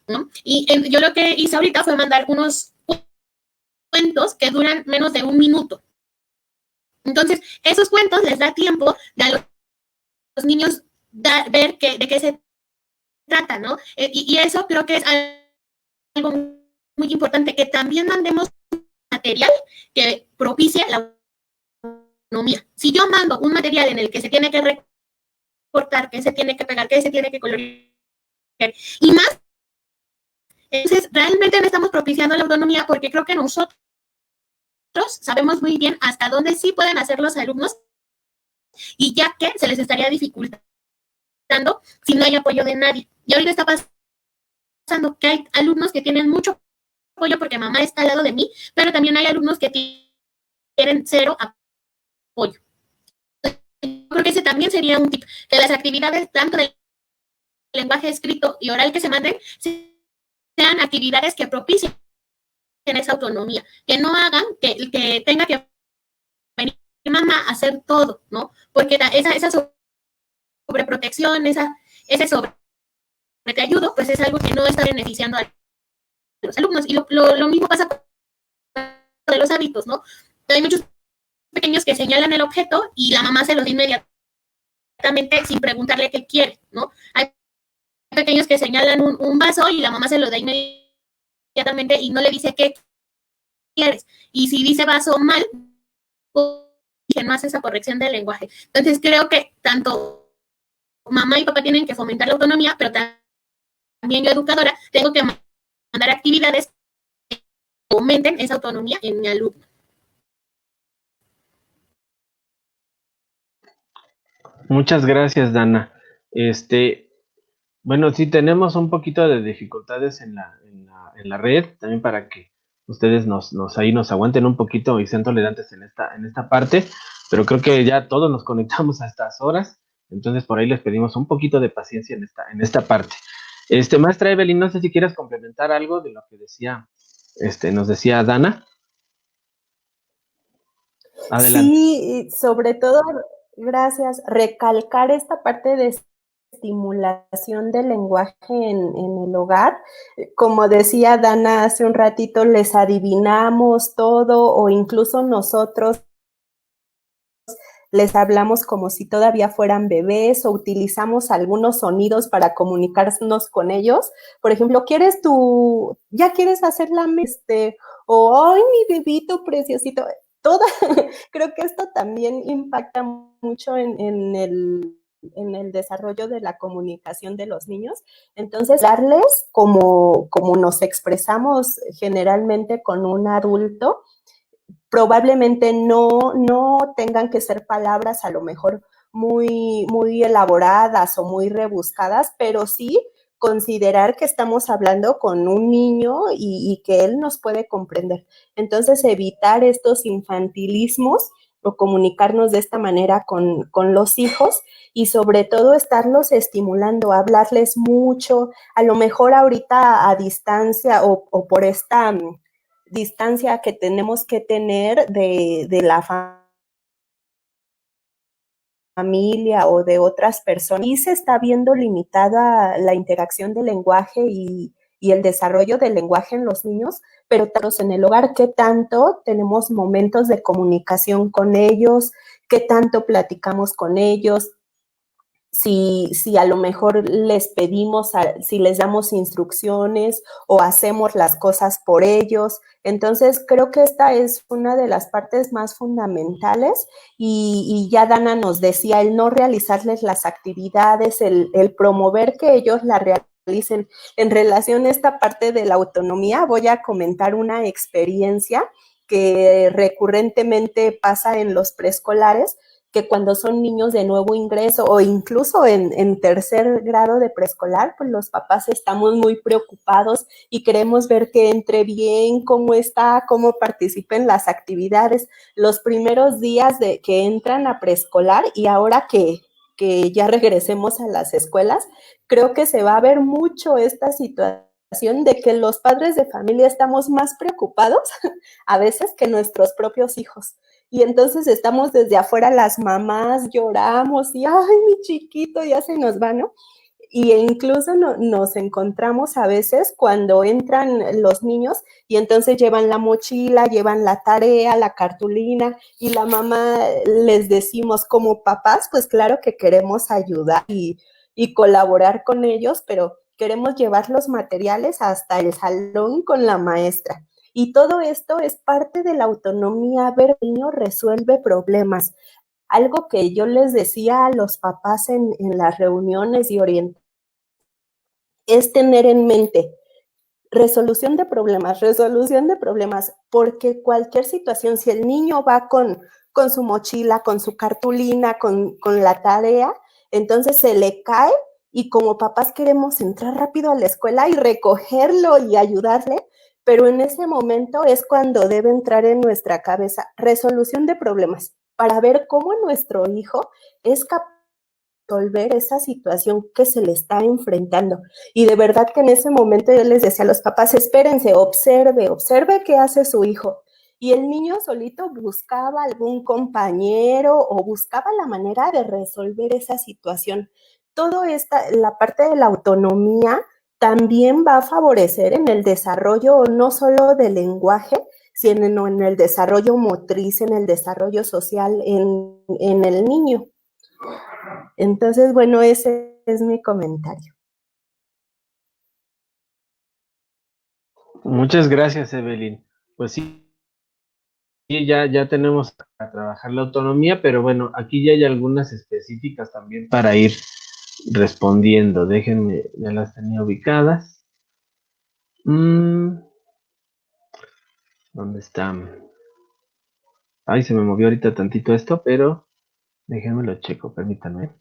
B: ¿no? Y yo lo que hice ahorita fue mandar unos cuentos que duran menos de un minuto. Entonces, esos cuentos les da tiempo de a los niños ver de qué se trata, ¿no? Y eso creo que es algo muy importante, que también mandemos material que propicie la autonomía. Si yo mando un material en el que se tiene que recortar, que se tiene que pegar, que se tiene que colorear, y más, entonces realmente no estamos propiciando la autonomía, porque creo que nosotros sabemos muy bien hasta dónde sí pueden hacer los alumnos y ya que se les estaría dificultando si no hay apoyo de nadie. Y ahorita está pasando que hay alumnos que tienen mucho apoyo porque mamá está al lado de mí, pero también hay alumnos que tienen cero apoyo. Porque ese también sería un tip, que las actividades tanto del lenguaje escrito y oral que se manden sean actividades que propicien esa autonomía, que no hagan que tenga que venir mamá a hacer todo, ¿no? Porque esa sobreprotección, ese sobre te ayudo, pues es algo que no está beneficiando a los alumnos. Y lo mismo pasa con los hábitos, ¿no? Hay muchos pequeños que señalan el objeto y la mamá se los da inmediatamente sin preguntarle qué quiere, ¿no? Hay pequeños que señalan un vaso y la mamá se lo da inmediatamente y no le dice qué quieres. Y si dice vaso mal, pues no hace esa corrección del lenguaje. Entonces creo que tanto mamá y papá tienen que fomentar la autonomía, pero también yo, educadora, tengo que mandar actividades que fomenten esa autonomía en mi alumno.
A: Muchas gracias, Dana. Bueno, sí tenemos un poquito de dificultades en la red, también para que ustedes ahí nos aguanten un poquito y sean tolerantes en esta parte, pero creo que ya todos nos conectamos a estas horas, entonces por ahí les pedimos un poquito de paciencia en esta parte. Maestra Evelyn, no sé si quieras complementar algo de lo que nos decía Dana. Adelante.
C: Sí, sobre todo, gracias, recalcar esta parte de estimulación del lenguaje en el hogar. Como decía Dana hace un ratito, les adivinamos todo o incluso nosotros les hablamos como si todavía fueran bebés o utilizamos algunos sonidos para comunicarnos con ellos. Por ejemplo, ¿ya quieres hacer o ay, mi bebito preciosito? toda, creo que esto también impacta mucho en el desarrollo de la comunicación de los niños. Entonces, darles como nos expresamos generalmente con un adulto, probablemente no tengan que ser palabras a lo mejor muy elaboradas o muy rebuscadas, pero sí considerar que estamos hablando con un niño y que él nos puede comprender. Entonces, evitar estos infantilismos o comunicarnos de esta manera con los hijos y sobre todo estarlos estimulando, hablarles mucho, a lo mejor ahorita a distancia o por esta distancia que tenemos que tener de la familia o de otras personas, y se está viendo limitada la interacción del lenguaje y el desarrollo del lenguaje en los niños, pero en el hogar, ¿qué tanto tenemos momentos de comunicación con ellos? ¿Qué tanto platicamos con ellos? Si a lo mejor les pedimos, si les damos instrucciones o hacemos las cosas por ellos. Entonces, creo que esta es una de las partes más fundamentales y ya Dana nos decía, el no realizarles las actividades, el promover que ellos la realicen. En relación a esta parte de la autonomía, voy a comentar una experiencia que recurrentemente pasa en los preescolares, que cuando son niños de nuevo ingreso o incluso en tercer grado de preescolar, pues los papás estamos muy preocupados y queremos ver que entre bien, cómo está, cómo participa en las actividades. Los primeros días de que entran a preescolar y ahora que ya regresemos a las escuelas, creo que se va a ver mucho esta situación de que los padres de familia estamos más preocupados a veces que nuestros propios hijos. Y entonces estamos desde afuera, las mamás lloramos y, ay, mi chiquito, ya se nos va, ¿no? Y incluso nos encontramos a veces cuando entran los niños y entonces llevan la mochila, llevan la tarea, la cartulina y la mamá les decimos como papás, pues claro que queremos ayudar y colaborar con ellos, pero queremos llevar los materiales hasta el salón con la maestra. Y todo esto es parte de la autonomía, ver el niño resuelve problemas. Algo que yo les decía a los papás en las reuniones y orientaciones es tener en mente resolución de problemas, porque cualquier situación, si el niño va con su mochila, con su cartulina, con la tarea, entonces se le cae y como papás queremos entrar rápido a la escuela y recogerlo y ayudarle, pero en ese momento es cuando debe entrar en nuestra cabeza resolución de problemas para ver cómo nuestro hijo es capaz de resolver esa situación que se le está enfrentando. Y de verdad que en ese momento yo les decía a los papás, espérense, observe qué hace su hijo. Y el niño solito buscaba algún compañero o buscaba la manera de resolver esa situación. Todo esta, la parte de la autonomía también va a favorecer en el desarrollo no solo del lenguaje, sino en el desarrollo motriz, en el desarrollo social en el niño. Entonces, bueno, ese es mi comentario.
A: Muchas gracias, Evelyn. Pues sí, ya tenemos a trabajar la autonomía, pero bueno, aquí ya hay algunas específicas también para ir respondiendo. Déjenme, ya las tenía ubicadas. ¿Dónde están? Ay, se me movió ahorita tantito esto, pero déjenme lo checo, permítanme.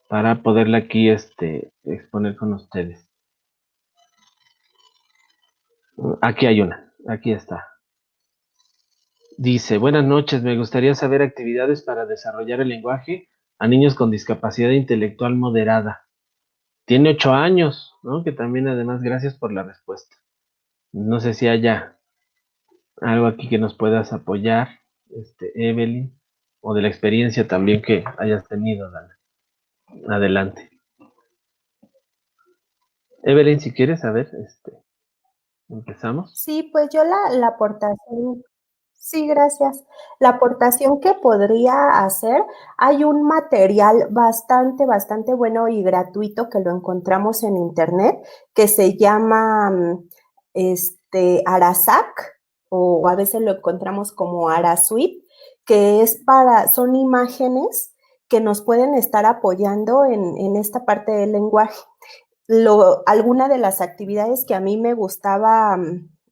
A: Para poderla aquí exponer con ustedes. Aquí hay una, aquí está. Dice, buenas noches, me gustaría saber actividades para desarrollar el lenguaje a niños con discapacidad intelectual moderada. Tiene 8 años, ¿no? Que también además, gracias por la respuesta. No sé si haya algo aquí que nos puedas apoyar, Evelyn, o de la experiencia también que hayas tenido, Dana. Adelante. Evelyn, si quieres, a ver, empezamos.
C: Sí, pues yo la aportación, sí, gracias. La aportación que podría hacer, hay un material bastante bueno y gratuito que lo encontramos en internet, que se llama Arasac, o a veces lo encontramos como Arasuit, que son imágenes que nos pueden estar apoyando en esta parte del lenguaje. Alguna de las actividades que a mí me gustaba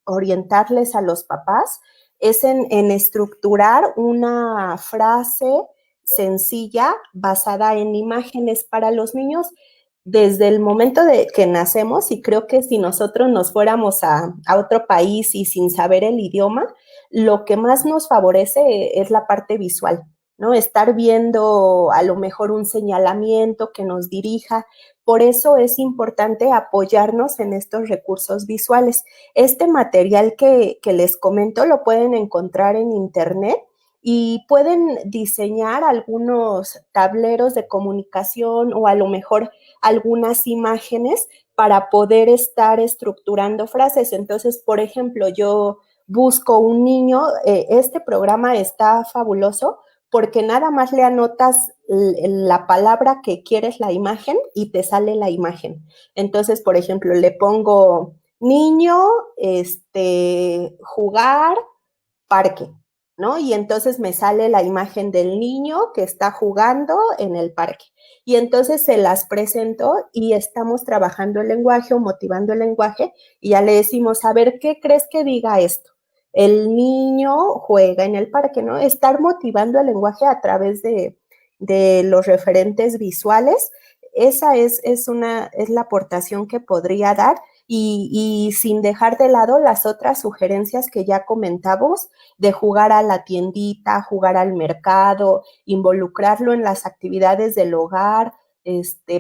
C: orientarles a los papás es en estructurar una frase sencilla basada en imágenes para los niños desde el momento de que nacemos, y creo que si nosotros nos fuéramos a otro país y sin saber el idioma, lo que más nos favorece es la parte visual, ¿no? Estar viendo a lo mejor un señalamiento que nos dirija. Por eso es importante apoyarnos en estos recursos visuales. Este material que les comento lo pueden encontrar en internet y pueden diseñar algunos tableros de comunicación o a lo mejor algunas imágenes para poder estar estructurando frases. Entonces, por ejemplo, yo busco un niño, este programa está fabuloso porque nada más le anotas la palabra que quieres la imagen y te sale la imagen. Entonces, por ejemplo, le pongo niño, jugar, parque, ¿no? Y entonces me sale la imagen del niño que está jugando en el parque. Y entonces se las presento y estamos trabajando el lenguaje o motivando el lenguaje y ya le decimos, a ver, ¿qué crees que diga esto? El niño juega en el parque, ¿no? Estar motivando el lenguaje a través de los referentes visuales, esa es la aportación que podría dar y sin dejar de lado las otras sugerencias que ya comentamos, de jugar a la tiendita, jugar al mercado, involucrarlo en las actividades del hogar,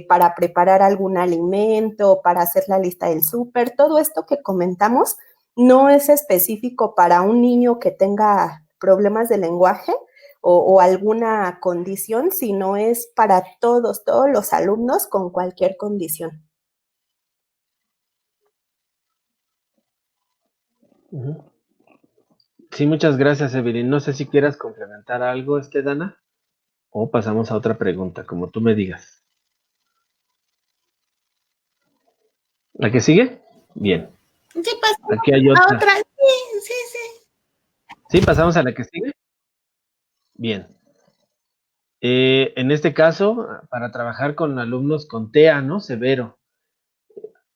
C: para preparar algún alimento, para hacer la lista del súper, todo esto que comentamos no es específico para un niño que tenga problemas de lenguaje o alguna condición, sino es para todos los alumnos con cualquier condición.
A: Sí, muchas gracias, Evelyn. No sé si quieras complementar algo, Dana, o pasamos a otra pregunta, como tú me digas. ¿La que sigue? Bien.
B: Sí, pasamos
A: Aquí hay
B: a
A: otra.
B: otra. Sí, sí, sí.
A: ¿Sí? ¿Pasamos a la que sigue? Bien. En este caso, para trabajar con alumnos con TEA, ¿no? Severo.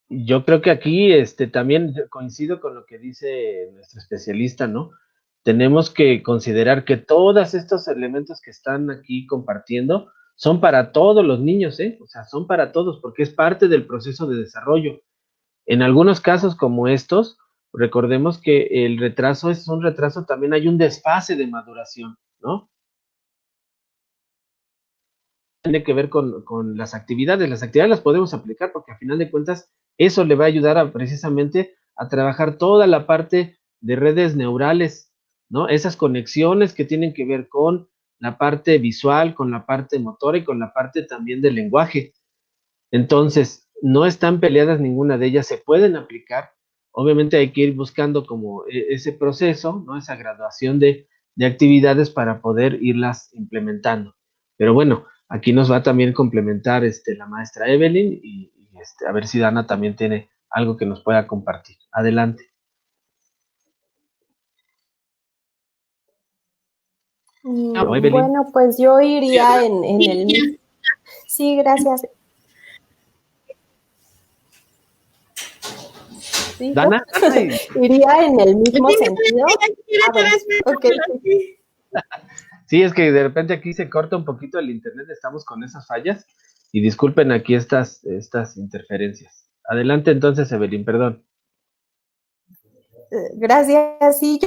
A: Yo creo que aquí también coincido con lo que dice nuestro especialista, ¿no? Tenemos que considerar que todos estos elementos que están aquí compartiendo son para todos los niños, ¿eh? O sea, son para todos porque es parte del proceso de desarrollo. En algunos casos como estos, recordemos que el retraso es un retraso, también hay un desfase de maduración, ¿no? Tiene que ver con las actividades. Las actividades las podemos aplicar porque a final de cuentas eso le va a ayudar precisamente a trabajar toda la parte de redes neurales, ¿no? Esas conexiones que tienen que ver con la parte visual, con la parte motora y con la parte también del lenguaje. Entonces, no están peleadas ninguna de ellas, se pueden aplicar. Obviamente hay que ir buscando como ese proceso, ¿no? Esa graduación de actividades para poder irlas implementando. Pero bueno, aquí nos va a también complementar la maestra Evelyn y a ver si Dana también tiene algo que nos pueda compartir. Adelante. Evelyn.
C: Bueno, pues yo iría en el... Sí, gracias. ¿Sí?
A: Dana.
C: Iría en el mismo sentido. Okay.
A: Sí, es que de repente aquí se corta un poquito el internet, estamos con esas fallas y disculpen aquí estas interferencias. Adelante entonces, Evelyn, perdón.
C: Gracias. Sí,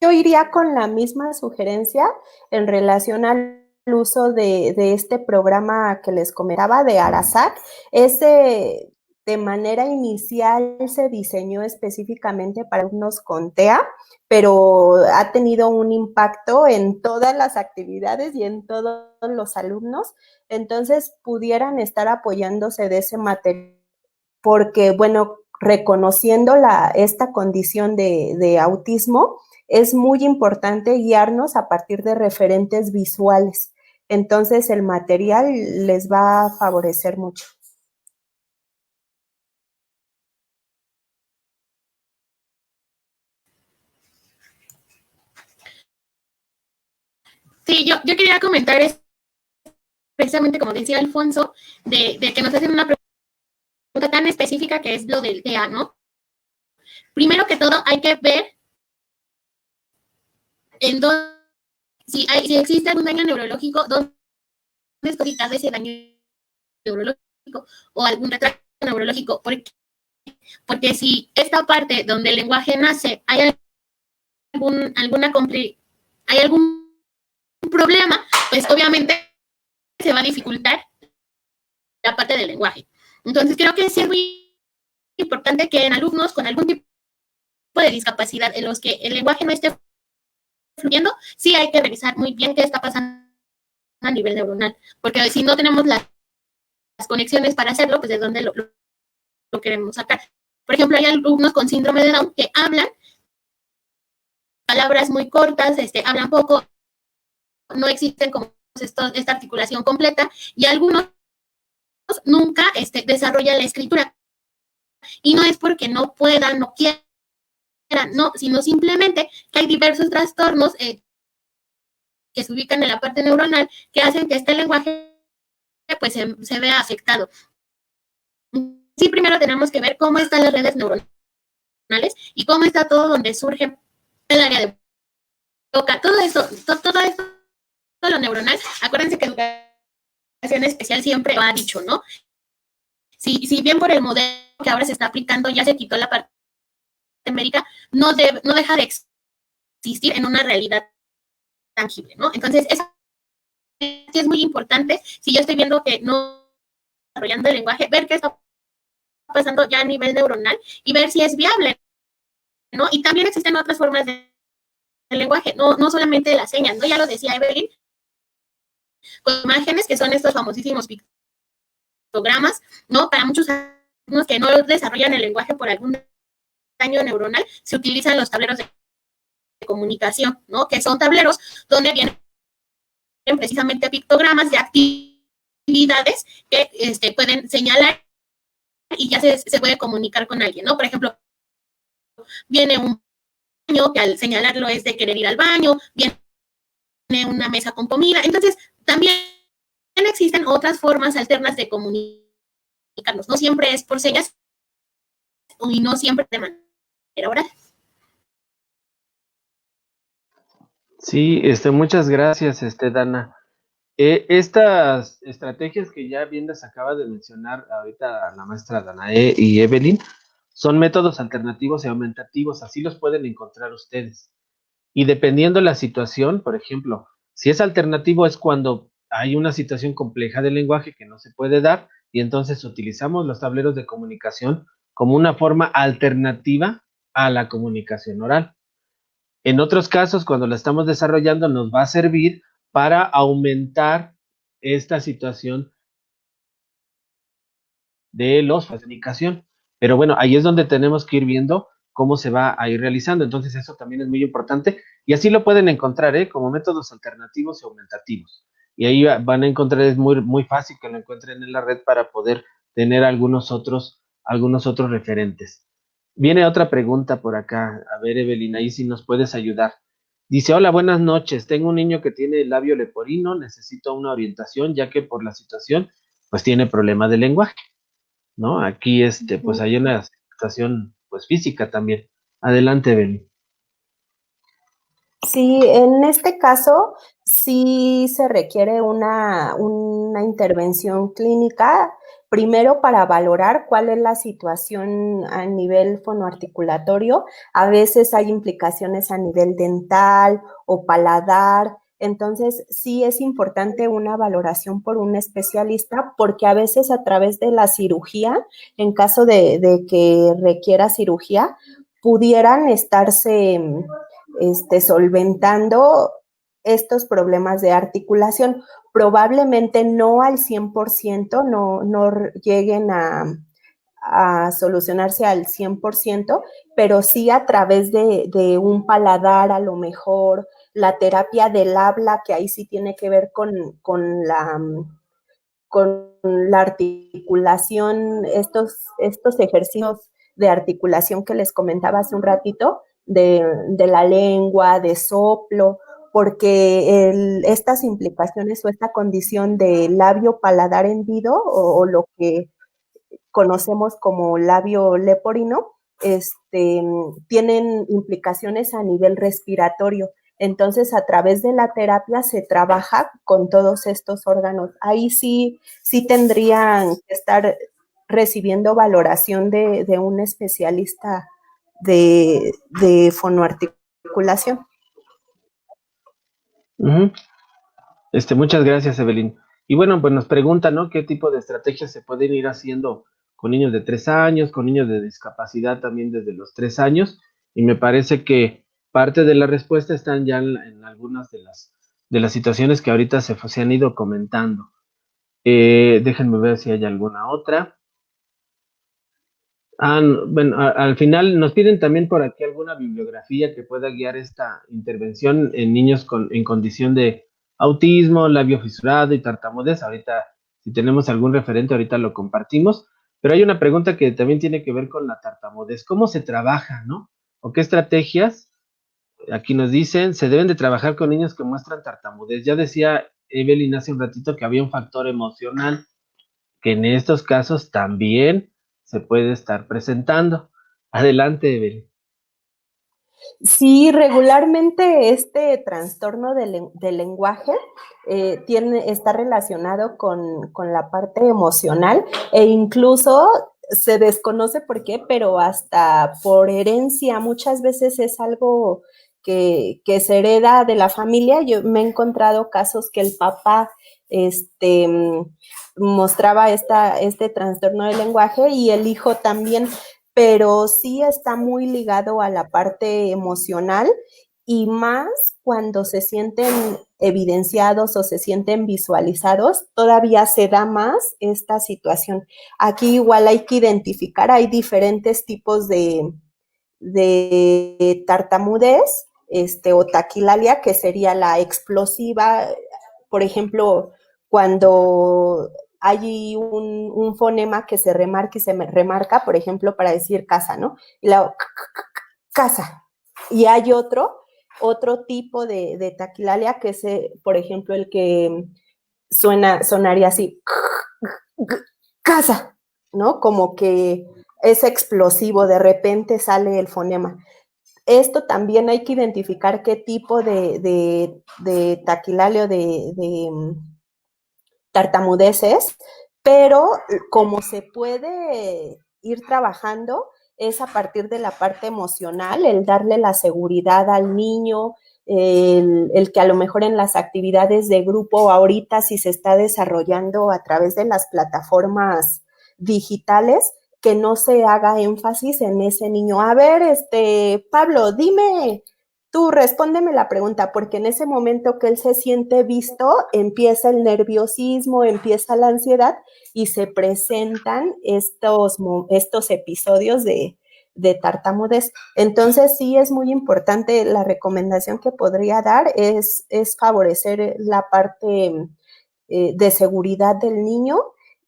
C: yo iría con la misma sugerencia en relación al uso de este programa que les comentaba de Arasac. Ese de manera inicial se diseñó específicamente para alumnos con TEA, pero ha tenido un impacto en todas las actividades y en todos los alumnos. Entonces, pudieran estar apoyándose de ese material porque, bueno, reconociendo esta condición de autismo, es muy importante guiarnos a partir de referentes visuales. Entonces, el material les va a favorecer mucho.
B: Sí, yo quería comentar precisamente como decía Alfonso, de que nos hacen una pregunta tan específica que es lo del TEA, ¿no? Primero que todo hay que ver en dónde, si existe algún daño neurológico, dónde es ubicado ese daño neurológico o algún retraso neurológico. Porque si esta parte donde el lenguaje nace hay hay algún problema, pues obviamente se va a dificultar la parte del lenguaje. Entonces creo que sí es muy importante que en alumnos con algún tipo de discapacidad en los que el lenguaje no esté fluyendo, sí hay que revisar muy bien qué está pasando a nivel neuronal, porque si no tenemos las conexiones para hacerlo, pues de dónde lo queremos sacar. Por ejemplo, hay alumnos con síndrome de Down que hablan palabras muy cortas, hablan poco, no existen como esta articulación completa, y algunos nunca desarrollan la escritura. Y no es porque no puedan, no quieran, no, sino simplemente que hay diversos trastornos que se ubican en la parte neuronal que hacen que este lenguaje pues se vea afectado. Sí, primero tenemos que ver cómo están las redes neuronales y cómo está todo donde surge el área de boca, todo eso, todo esto, todo lo neuronal. Acuérdense que educación especial siempre lo ha dicho, ¿no? Si bien por el modelo que ahora se está aplicando ya se quitó la parte médica, no deja de existir en una realidad tangible, ¿no? Entonces, eso sí es muy importante. Si yo estoy viendo que no desarrollando el lenguaje, ver qué está pasando ya a nivel neuronal y ver si es viable, ¿no? Y también existen otras formas de lenguaje, no solamente las señas, ¿no? Ya lo decía Evelyn, con imágenes, que son estos famosísimos pictogramas, ¿no? Para muchos alumnos que no desarrollan el lenguaje por algún daño neuronal, se utilizan los tableros de comunicación, ¿no? Que son tableros donde vienen precisamente pictogramas de actividades que pueden señalar y ya se puede comunicar con alguien, ¿no? Por ejemplo, viene un baño que al señalarlo es de querer ir al baño, viene una mesa con comida. Entonces, también existen otras formas alternas de comunicarnos. No siempre es por señas y no siempre de manera oral.
A: Sí, muchas gracias, Dana. Estas estrategias que ya bien les acaba de mencionar ahorita la maestra Danae y Evelyn son métodos alternativos y aumentativos, así los pueden encontrar ustedes. Y dependiendo la situación, por ejemplo, si es alternativo es cuando hay una situación compleja del lenguaje que no se puede dar y entonces utilizamos los tableros de comunicación como una forma alternativa a la comunicación oral. En otros casos, cuando la estamos desarrollando, nos va a servir para aumentar esta situación de los de comunicación. Pero bueno, ahí es donde tenemos que ir viendo cómo se va a ir realizando. Entonces, eso también es muy importante. Y así lo pueden encontrar, como métodos alternativos y aumentativos. Y ahí van a encontrar, es muy, muy fácil que lo encuentren en la red para poder tener algunos otros referentes. Viene otra pregunta por acá. A ver, Evelyn, ahí si nos puedes ayudar. Dice, hola, buenas noches. Tengo un niño que tiene el labio leporino. Necesito una orientación, ya que por la situación, pues tiene problema de lenguaje, ¿no? Aquí, pues hay una situación, pues física también. Adelante, Evelyn.
C: Sí, en este caso sí se requiere una intervención clínica, primero para valorar cuál es la situación a nivel fonoarticulatorio. A veces hay implicaciones a nivel dental o paladar. Entonces, sí es importante una valoración por un especialista, porque a veces a través de la cirugía, en caso de que requiera cirugía, pudieran estarse solventando estos problemas de articulación. Probablemente no al 100%, no lleguen a solucionarse al 100%, pero sí a través de un paladar, a lo mejor la terapia del habla, que ahí sí tiene que ver con la articulación, estos ejercicios de articulación que les comentaba hace un ratito, de la lengua, de soplo, porque estas implicaciones o esta condición de labio paladar hendido o lo que conocemos como labio leporino, tienen implicaciones a nivel respiratorio. Entonces, a través de la terapia se trabaja con todos estos órganos. Ahí sí tendrían que estar recibiendo valoración de un especialista de fonoarticulación.
A: Ujú. Muchas gracias, Evelyn. Y bueno, pues nos preguntan, ¿no? ¿Qué tipo de estrategias se pueden ir haciendo con niños de 3 años, con niños de discapacidad también desde los 3 años? Y me parece que parte de la respuesta están ya en algunas de las situaciones que ahorita se han ido comentando. Déjenme ver si hay alguna otra. Bueno, al final nos piden también por aquí alguna bibliografía que pueda guiar esta intervención en niños en condición de autismo, labio fisurado y tartamudez. Ahorita, si tenemos algún referente, ahorita lo compartimos. Pero hay una pregunta que también tiene que ver con la tartamudez. ¿Cómo se trabaja, no? ¿O qué estrategias? Aquí nos dicen, se deben de trabajar con niños que muestran tartamudez. Ya decía Evelyn hace un ratito que había un factor emocional que en estos casos también se puede estar presentando. Adelante, Evelyn.
C: Sí, regularmente este trastorno del lenguaje está relacionado con la parte emocional e incluso se desconoce por qué, pero hasta por herencia muchas veces es algo que se hereda de la familia. Yo me he encontrado casos que el papá mostraba este trastorno del lenguaje y el hijo también, pero sí está muy ligado a la parte emocional y más cuando se sienten evidenciados o se sienten visualizados, todavía se da más esta situación. Aquí igual hay que identificar, hay diferentes tipos de tartamudez, o taquilalia, que sería la explosiva, por ejemplo, cuando hay un fonema que se remarca y se remarca, por ejemplo, para decir casa, ¿no? Y luego, casa. Y hay otro tipo de taquilalia que es, por ejemplo, el que sonaría así, casa, ¿no? Como que es explosivo, de repente sale el fonema. Esto también hay que identificar qué tipo de taquilalia o de tartamudeces, pero como se puede ir trabajando es a partir de la parte emocional, el darle la seguridad al niño, el que a lo mejor en las actividades de grupo ahorita si se está desarrollando a través de las plataformas digitales, que no se haga énfasis en ese niño. A ver, Pablo, dime, tú respóndeme la pregunta, porque en ese momento que él se siente visto, empieza el nerviosismo, empieza la ansiedad y se presentan estos episodios de tartamudez. Entonces sí es muy importante, la recomendación que podría dar es favorecer la parte de seguridad del niño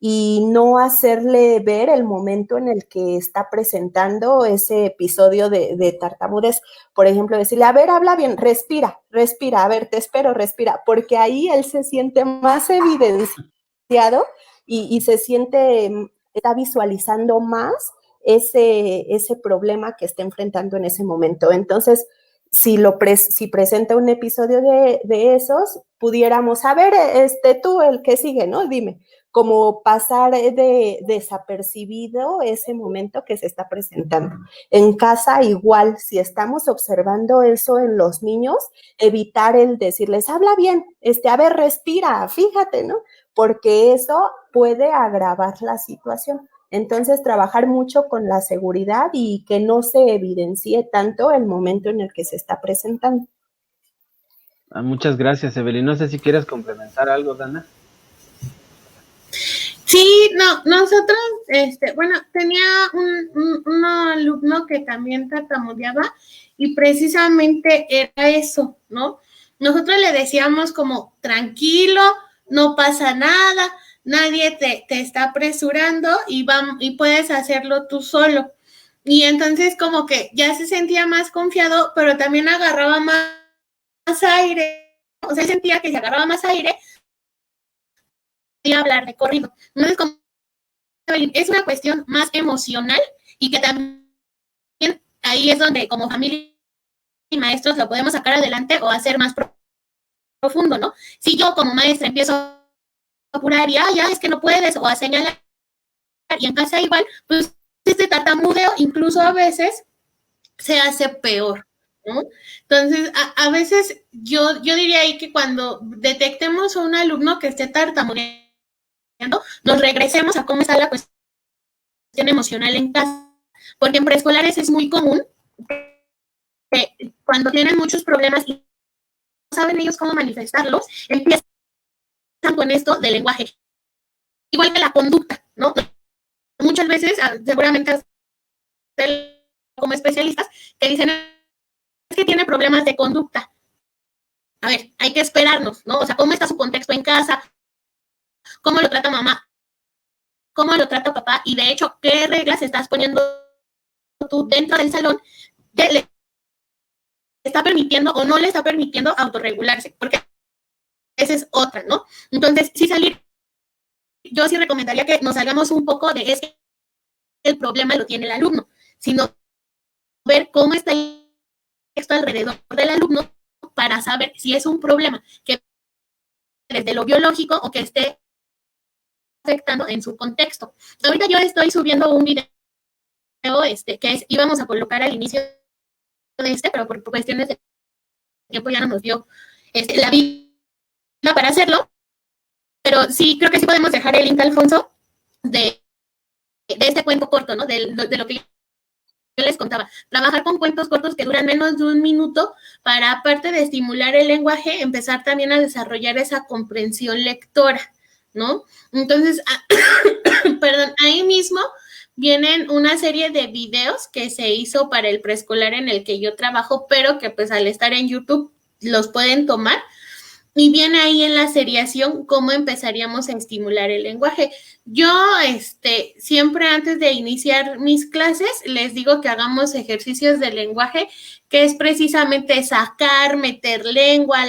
C: y no hacerle ver el momento en el que está presentando ese episodio de tartamudez. Por ejemplo, decirle, a ver, habla bien, respira, a ver, te espero, respira, porque ahí él se siente más evidenciado y se siente, está visualizando más ese problema que está enfrentando en ese momento. Entonces, si presenta un episodio de esos, pudiéramos, a ver, tú, el que sigue, ¿no? Dime, como pasar de desapercibido ese momento que se está presentando. En casa igual, si estamos observando eso en los niños, evitar el decirles, habla bien, a ver, respira, fíjate, ¿no? Porque eso puede agravar la situación. Entonces, trabajar mucho con la seguridad y que no se evidencie tanto el momento en el que se está presentando.
A: Muchas gracias, Evelyn. No sé si quieres complementar algo, Dana.
B: Sí, no, nosotros, bueno, tenía un alumno que también tartamudeaba y precisamente era eso, ¿no? Nosotros le decíamos como, tranquilo, no pasa nada, nadie te está apresurando y puedes hacerlo tú solo. Y entonces como que ya se sentía más confiado, pero también agarraba más aire, o sea, él sentía que si agarraba más aire, podía hablar de corrido. No es como, es una cuestión más emocional y que también ahí es donde como familia y maestros lo podemos sacar adelante o hacer más profundo, ¿no? Si yo como maestra empiezo a apurar y ya es que no puedes o a señalar y en casa igual, pues este tartamudeo incluso a veces se hace peor, ¿no? Entonces, a veces yo diría ahí que cuando detectemos a un alumno que esté tartamudeando, nos regresemos a cómo está la cuestión emocional en casa, porque en preescolares es muy común que cuando tienen muchos problemas y no saben ellos cómo manifestarlos, empiezan con esto del lenguaje, igual que la conducta, ¿no? Muchas veces, seguramente como especialistas, que dicen es que tiene problemas de conducta. A ver, hay que esperarnos, ¿no? O sea, ¿cómo está su contexto en casa? ¿Cómo lo trata mamá? ¿Cómo lo trata papá? Y de hecho, ¿qué reglas estás poniendo tú dentro del salón que le está permitiendo o no le está permitiendo autorregularse? Porque esa es otra, ¿no? Entonces, sí salir, yo sí recomendaría que nos salgamos un poco de es que el problema lo tiene el alumno, sino ver cómo está el texto alrededor del alumno para saber si es un problema que desde lo biológico o que esté afectando en su contexto. Ahorita yo estoy subiendo un video que íbamos a colocar al inicio de pero por cuestiones de tiempo ya no nos dio la vida para hacerlo, pero sí creo que sí podemos dejar el link, Alfonso, de este cuento corto, ¿no? De lo que yo les contaba. Trabajar con cuentos cortos que duran menos de un minuto para, aparte de estimular el lenguaje, empezar también a desarrollar esa comprensión lectora, ¿no? Entonces, perdón, ahí mismo vienen una serie de videos que se hizo para el preescolar en el que yo trabajo, pero que pues al estar en YouTube los pueden tomar. Y viene ahí en la seriación cómo empezaríamos a estimular el lenguaje. Yo, siempre antes de iniciar mis clases, les digo que hagamos ejercicios de lenguaje, que es precisamente sacar, meter lengua,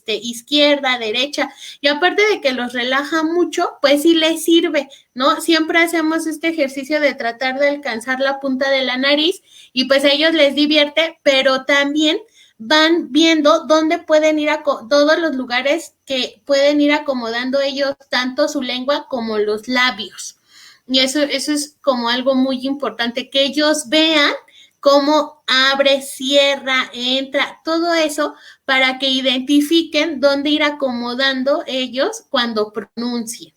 B: izquierda, derecha, y aparte de que los relaja mucho, pues sí les sirve, ¿no? Siempre hacemos este ejercicio de tratar de alcanzar la punta de la nariz, y pues a ellos les divierte, pero también van viendo dónde pueden ir a todos los lugares que pueden ir acomodando ellos tanto su lengua como los labios. Y eso es como algo muy importante, que ellos vean cómo abre, cierra, entra, todo eso para que identifiquen dónde ir acomodando ellos cuando pronuncien.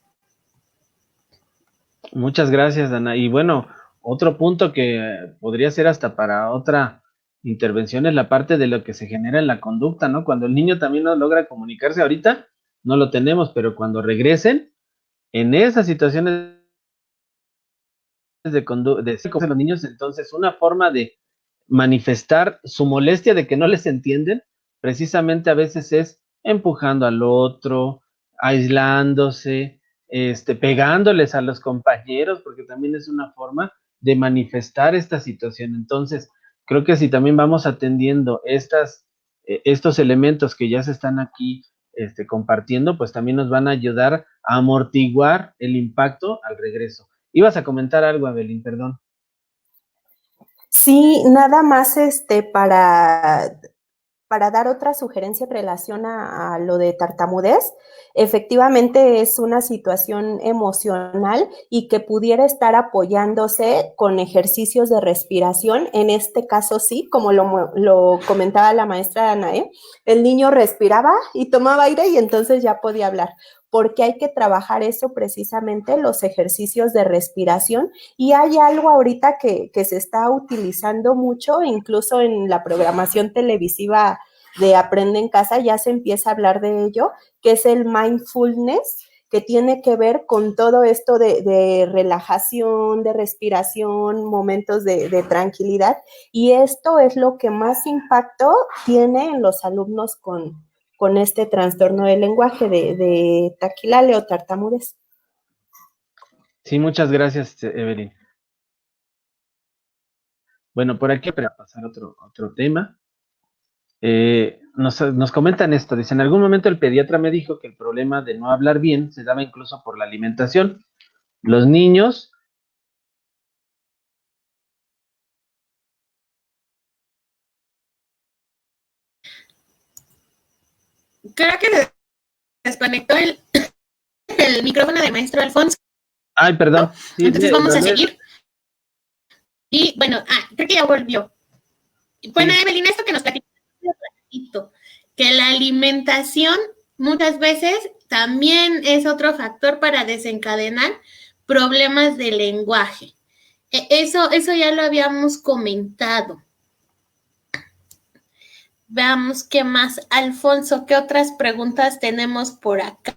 A: Muchas gracias, Dana. Y bueno, otro punto que podría ser hasta para otra intervención es la parte de lo que se genera en la conducta, ¿no? Cuando el niño también no logra comunicarse ahorita, no lo tenemos, pero cuando regresen, en esas situaciones de los niños, entonces una forma de manifestar su molestia de que no les entienden, precisamente a veces es empujando al otro, aislándose, pegándoles a los compañeros, porque también es una forma de manifestar esta situación. Entonces, creo que si también vamos atendiendo estos elementos que ya se están aquí compartiendo, pues también nos van a ayudar a amortiguar el impacto al regreso. Ibas a comentar algo, Abelín, perdón.
C: Sí, nada más para dar otra sugerencia en relación a lo de tartamudez, efectivamente es una situación emocional y que pudiera estar apoyándose con ejercicios de respiración. En este caso sí, como lo comentaba la maestra Anae, el niño respiraba y tomaba aire y entonces ya podía hablar, porque hay que trabajar eso precisamente, los ejercicios de respiración. Y hay algo ahorita que se está utilizando mucho, incluso en la programación televisiva de Aprende en Casa, ya se empieza a hablar de ello, que es el mindfulness, que tiene que ver con todo esto de relajación, de respiración, momentos de tranquilidad. Y esto es lo que más impacto tiene en los alumnos con este trastorno del lenguaje de taquilale o tartamudez.
A: Sí, muchas gracias, Evelyn. Bueno, por aquí para pasar a otro tema. Nos comentan esto, dice, en algún momento el pediatra me dijo que el problema de no hablar bien se daba incluso por la alimentación. Los niños,
B: Creo que se desconectó el micrófono del maestro Alfonso.
A: ay, perdón, sí,
B: Entonces vamos a seguir. Y bueno, creo que ya volvió. Bueno, sí. Evelyn, esto que nos platicó, que la alimentación muchas veces también es otro factor para desencadenar problemas de lenguaje. Eso ya lo habíamos comentado. Veamos qué más. Alfonso, ¿qué otras preguntas tenemos por acá?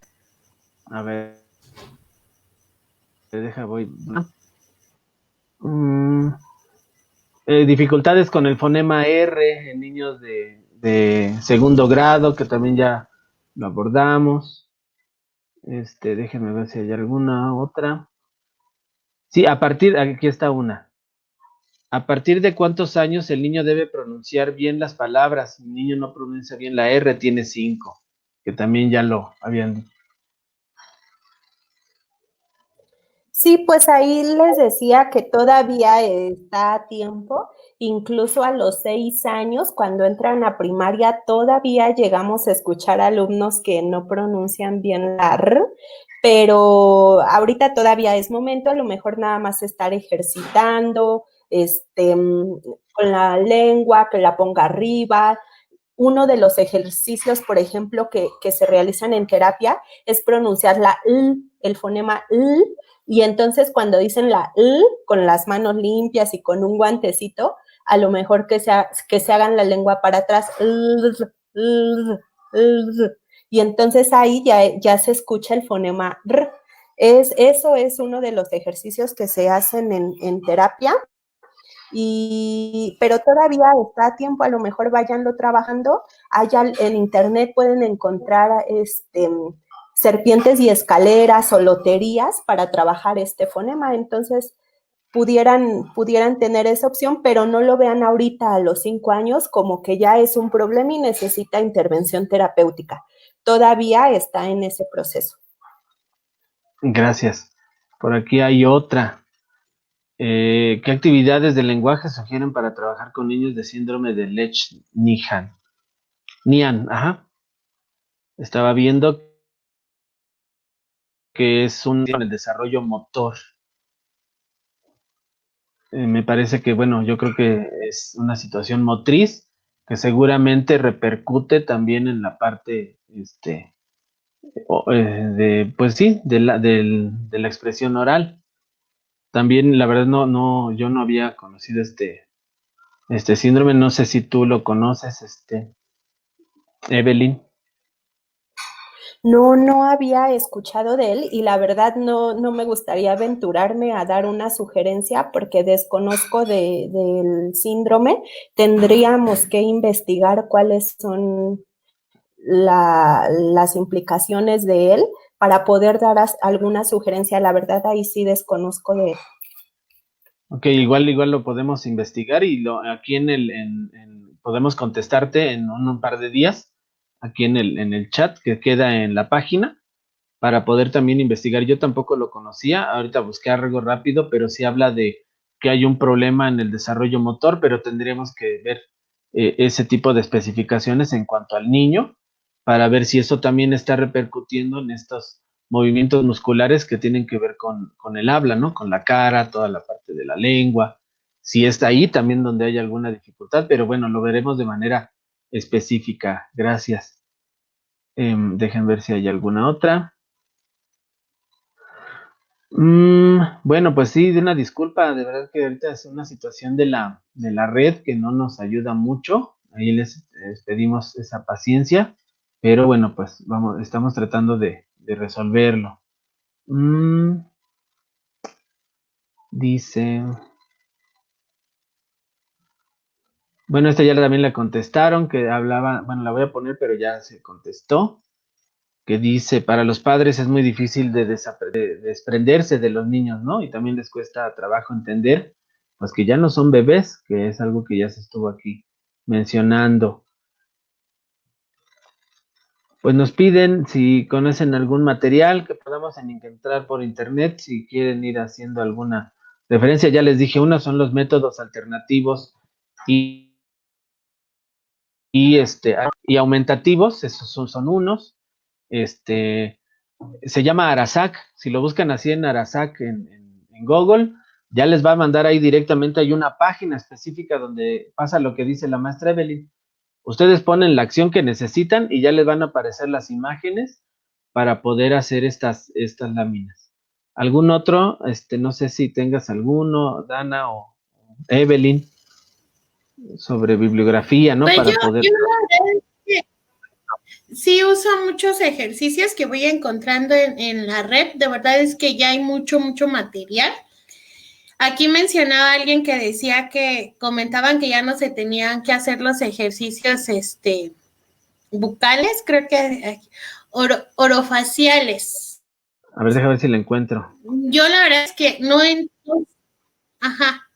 A: A ver. Voy. Dificultades con el fonema R en niños de segundo grado, que también ya lo abordamos. Déjenme ver si hay alguna otra. Sí, aquí está una. ¿A partir de cuántos años el niño debe pronunciar bien las palabras? El niño no pronuncia bien la R, tiene 5, que también ya lo habían dicho.
C: Sí, pues ahí les decía que todavía está a tiempo, incluso a los 6 años, cuando entran a primaria, todavía llegamos a escuchar alumnos que no pronuncian bien la R, pero ahorita todavía es momento, a lo mejor nada más estar ejercitando, con la lengua, que la ponga arriba. Uno de los ejercicios, por ejemplo, que se realizan en terapia es pronunciar la L, el fonema L, y entonces cuando dicen la L con las manos limpias y con un guantecito, a lo mejor que se hagan la lengua para atrás, y entonces ahí ya se escucha el fonema R. Eso es uno de los ejercicios que se hacen en terapia. Pero todavía está a tiempo, a lo mejor váyanlo trabajando. Allá en internet pueden encontrar serpientes y escaleras o loterías para trabajar este fonema, entonces pudieran tener esa opción, pero no lo vean ahorita a los 5 años como que ya es un problema y necesita intervención terapéutica. Todavía está en ese proceso.
A: Gracias. Por aquí hay otra. ¿Qué actividades de lenguaje sugieren para trabajar con niños de síndrome de Lesch-Nyhan? Ajá. Estaba viendo que es el desarrollo motor. Me parece que, bueno, yo creo que es una situación motriz que seguramente repercute también en la parte, pues sí, de la expresión oral. También, la verdad, yo no había conocido este síndrome, no sé si tú lo conoces, Evelyn.
C: No había escuchado de él y la verdad no me gustaría aventurarme a dar una sugerencia porque desconozco del síndrome. Tendríamos que investigar cuáles son las implicaciones de él para poder dar alguna sugerencia. La verdad ahí sí desconozco de él.
A: Ok, igual lo podemos investigar y aquí podemos contestarte en un par de días, aquí en el chat que queda en la página, para poder también investigar. Yo tampoco lo conocía, ahorita busqué algo rápido, pero sí habla de que hay un problema en el desarrollo motor, pero tendríamos que ver ese tipo de especificaciones en cuanto al niño, para ver si eso también está repercutiendo en estos movimientos musculares que tienen que ver con el habla, ¿no? Con la cara, toda la parte de la lengua, si está ahí también donde hay alguna dificultad, pero bueno, lo veremos de manera específica. Gracias. Dejen ver si hay alguna otra. Bueno, pues sí, de una disculpa, de verdad que ahorita es una situación de la red que no nos ayuda mucho. Ahí les pedimos esa paciencia, pero bueno, pues estamos tratando de resolverlo. Dice, bueno, esta ya también la contestaron, que hablaba, bueno, la voy a poner, pero ya se contestó, que dice, para los padres es muy difícil de desprenderse de los niños, ¿no? Y también les cuesta trabajo entender, pues que ya no son bebés, que es algo que ya se estuvo aquí mencionando. pues nos piden si conocen algún material que podamos encontrar por internet, si quieren ir haciendo alguna referencia. Ya les dije, una son los métodos alternativos y, y aumentativos, esos son unos. Se llama Arasac, si lo buscan así en Arasac en Google, ya les va a mandar ahí directamente, hay una página específica donde pasa lo que dice la maestra Evelyn. Ustedes ponen la acción que necesitan y ya les van a aparecer las imágenes para poder hacer estas láminas. ¿Algún otro? No sé si tengas alguno, Dana o Evelyn, sobre bibliografía, ¿no?
B: Pues
A: Para poder...
B: yo la verdad es que sí uso muchos ejercicios que voy encontrando en la red. De verdad es que ya hay mucho material. Aquí mencionaba alguien que decía que comentaban que ya no se tenían que hacer los ejercicios bucales, creo que orofaciales.
A: A ver, déjame ver si la encuentro.
B: Yo la verdad es que no ajá.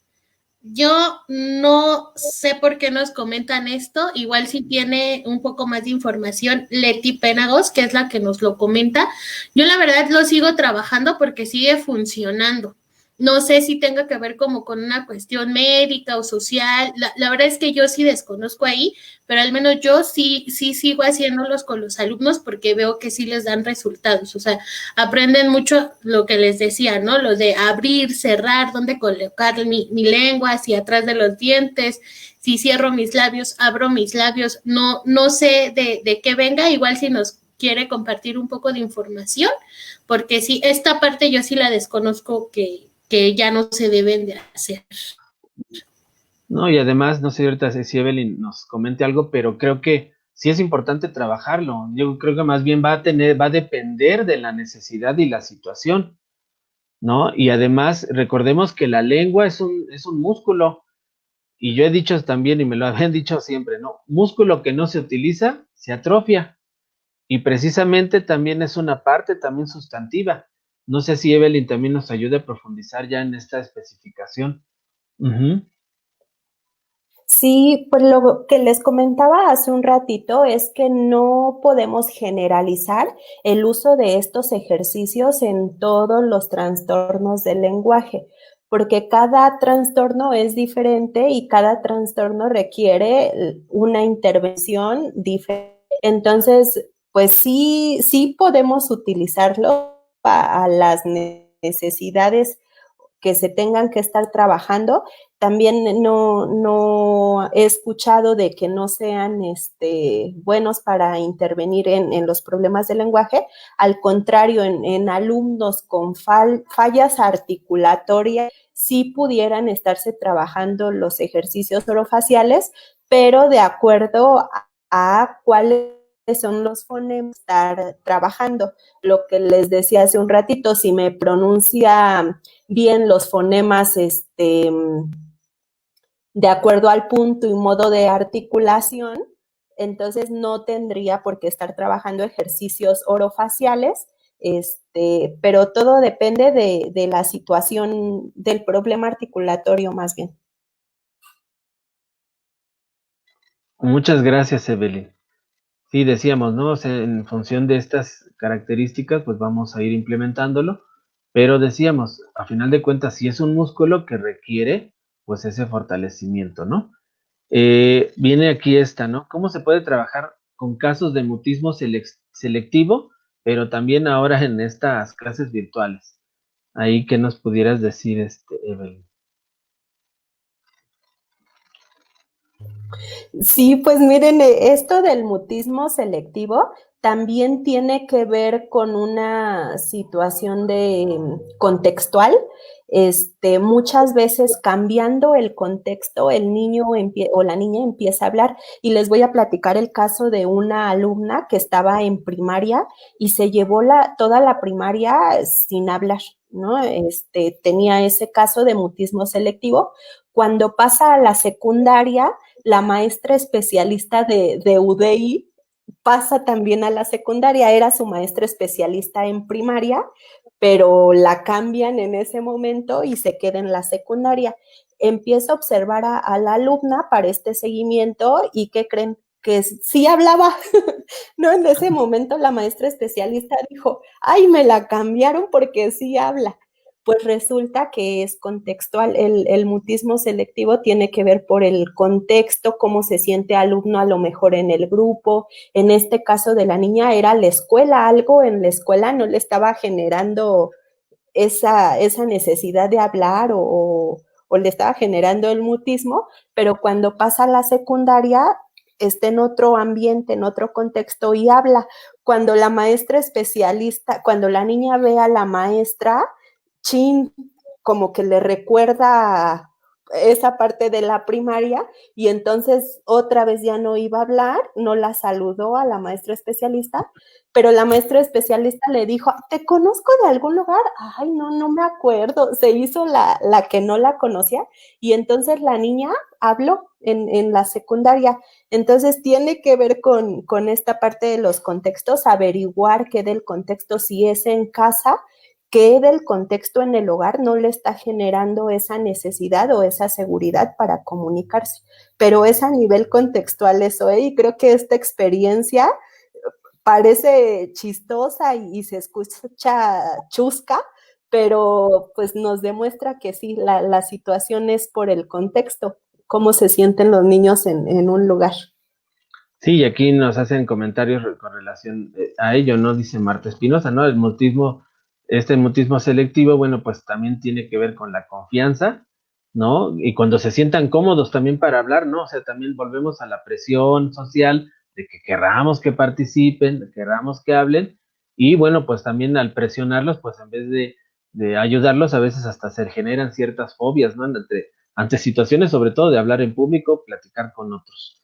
B: Yo no sé por qué nos comentan esto, igual si tiene un poco más de información Leti Penagos, que es la que nos lo comenta. Yo la verdad lo sigo trabajando porque sigue funcionando. No sé si tenga que ver como con una cuestión médica o social. La verdad es que yo sí desconozco ahí, pero al menos yo sí sigo haciéndolos con los alumnos porque veo que sí les dan resultados. O sea, aprenden mucho lo que les decía, ¿no? Lo de abrir, cerrar, dónde colocar mi lengua, hacia atrás de los dientes, si cierro mis labios, abro mis labios. No sé de qué venga, igual si nos quiere compartir un poco de información, porque sí, esta parte yo sí la desconozco que ya no se deben de hacer.
A: No, y además, no sé ahorita si Evelyn nos comente algo, pero creo que sí es importante trabajarlo. Yo creo que más bien va a depender de la necesidad y la situación, ¿no? Y además, recordemos que la lengua es un músculo, y yo he dicho también, y me lo habían dicho siempre, ¿no? Músculo que no se utiliza, se atrofia, y precisamente también es una parte también sustantiva. No sé si Evelyn también nos ayude a profundizar ya en esta especificación. Ujú.
C: Sí, pues lo que les comentaba hace un ratito es que no podemos generalizar el uso de estos ejercicios en todos los trastornos del lenguaje, porque cada trastorno es diferente y cada trastorno requiere una intervención diferente. Entonces, pues sí podemos utilizarlo para las necesidades que se tengan que estar trabajando. También no he escuchado de que no sean buenos para intervenir en los problemas del lenguaje. Al contrario, en alumnos con fallas articulatorias, sí pudieran estarse trabajando los ejercicios orofaciales, pero de acuerdo a cuáles son los fonemas estar trabajando. Lo que les decía hace un ratito, si me pronuncia bien los fonemas de acuerdo al punto y modo de articulación, entonces no tendría por qué estar trabajando ejercicios orofaciales, pero todo depende de la situación del problema articulatorio más bien.
A: Muchas gracias, Evelyn. Sí, decíamos, ¿no? O sea, en función de estas características, pues vamos a ir implementándolo, pero decíamos, a final de cuentas, si es un músculo que requiere, pues ese fortalecimiento, ¿no? Viene aquí esta, ¿no? ¿Cómo se puede trabajar con casos de mutismo selectivo, pero también ahora en estas clases virtuales? Ahí, ¿qué nos pudieras decir, Evelyn?
C: Sí, pues miren, esto del mutismo selectivo también tiene que ver con una situación contextual. Muchas veces cambiando el contexto, el niño o la niña empieza a hablar. Y les voy a platicar el caso de una alumna que estaba en primaria y se llevó toda la primaria sin hablar, ¿no? Tenía ese caso de mutismo selectivo. Cuando pasa a la secundaria, la maestra especialista de UDI pasa también a la secundaria, era su maestra especialista en primaria, pero la cambian en ese momento y se queda en la secundaria. Empieza a observar a la alumna para este seguimiento y ¿qué creen? que sí hablaba, ¿no? En ese momento la maestra especialista dijo, ay, me la cambiaron porque sí habla. Pues resulta que es contextual. El mutismo selectivo tiene que ver por el contexto, cómo se siente alumno a lo mejor en el grupo. En este caso de la niña era la escuela, algo en la escuela no le estaba generando esa necesidad de hablar o le estaba generando el mutismo, pero cuando pasa a la secundaria está en otro ambiente, en otro contexto y habla. Cuando la maestra especialista, cuando la niña ve a la maestra, chin, como que le recuerda esa parte de la primaria y entonces otra vez ya no iba a hablar, no la saludó a la maestra especialista, pero la maestra especialista le dijo, ¿te conozco de algún lugar? Ay, no me acuerdo. Se hizo la que no la conocía y entonces la niña habló en la secundaria. Entonces tiene que ver con esta parte de los contextos, averiguar qué del contexto, si es en casa, qué del contexto en el hogar no le está generando esa necesidad o esa seguridad para comunicarse. Pero es a nivel contextual eso, ¿eh? Y creo que esta experiencia parece chistosa y se escucha chusca, pero pues nos demuestra que sí, la situación es por el contexto, cómo se sienten los niños en un lugar.
A: Sí, y aquí nos hacen comentarios con relación a ello, ¿no? Dice Marta Espinosa, ¿no? Este mutismo selectivo, bueno, pues también tiene que ver con la confianza, ¿no? Y cuando se sientan cómodos también para hablar, ¿no? O sea, también volvemos a la presión social de que querramos que participen, de querramos que hablen, y bueno, pues también al presionarlos, pues en vez de ayudarlos, a veces hasta se generan ciertas fobias, ¿no? Ante situaciones, sobre todo de hablar en público, platicar con otros.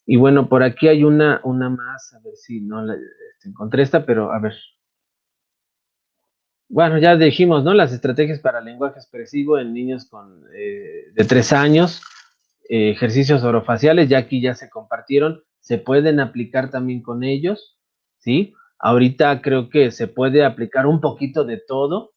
A: Y bueno, por aquí hay una más, a ver si no la encontré esta, pero a ver. Bueno, ya dijimos, ¿no? Las estrategias para lenguaje expresivo en niños de 3 años, ejercicios orofaciales, ya aquí ya se compartieron, se pueden aplicar también con ellos, ¿sí? Ahorita creo que se puede aplicar un poquito de todo,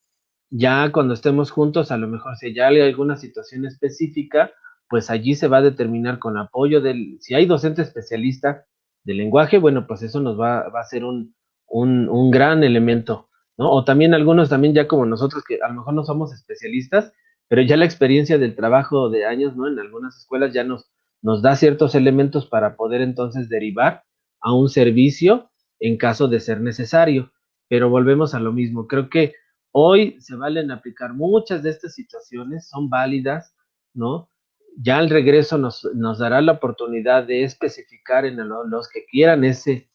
A: ya cuando estemos juntos, a lo mejor si ya hay alguna situación específica, pues allí se va a determinar con apoyo si hay docente especialista de lenguaje, bueno, pues eso va a ser un gran elemento, ¿no? O también algunos también ya como nosotros, que a lo mejor no somos especialistas, pero ya la experiencia del trabajo de años, ¿no? En algunas escuelas ya nos da ciertos elementos para poder entonces derivar a un servicio en caso de ser necesario. Pero volvemos a lo mismo, creo que hoy se valen aplicar muchas de estas situaciones, son válidas, ¿no? Ya al regreso nos dará la oportunidad de especificar en los que quieran ese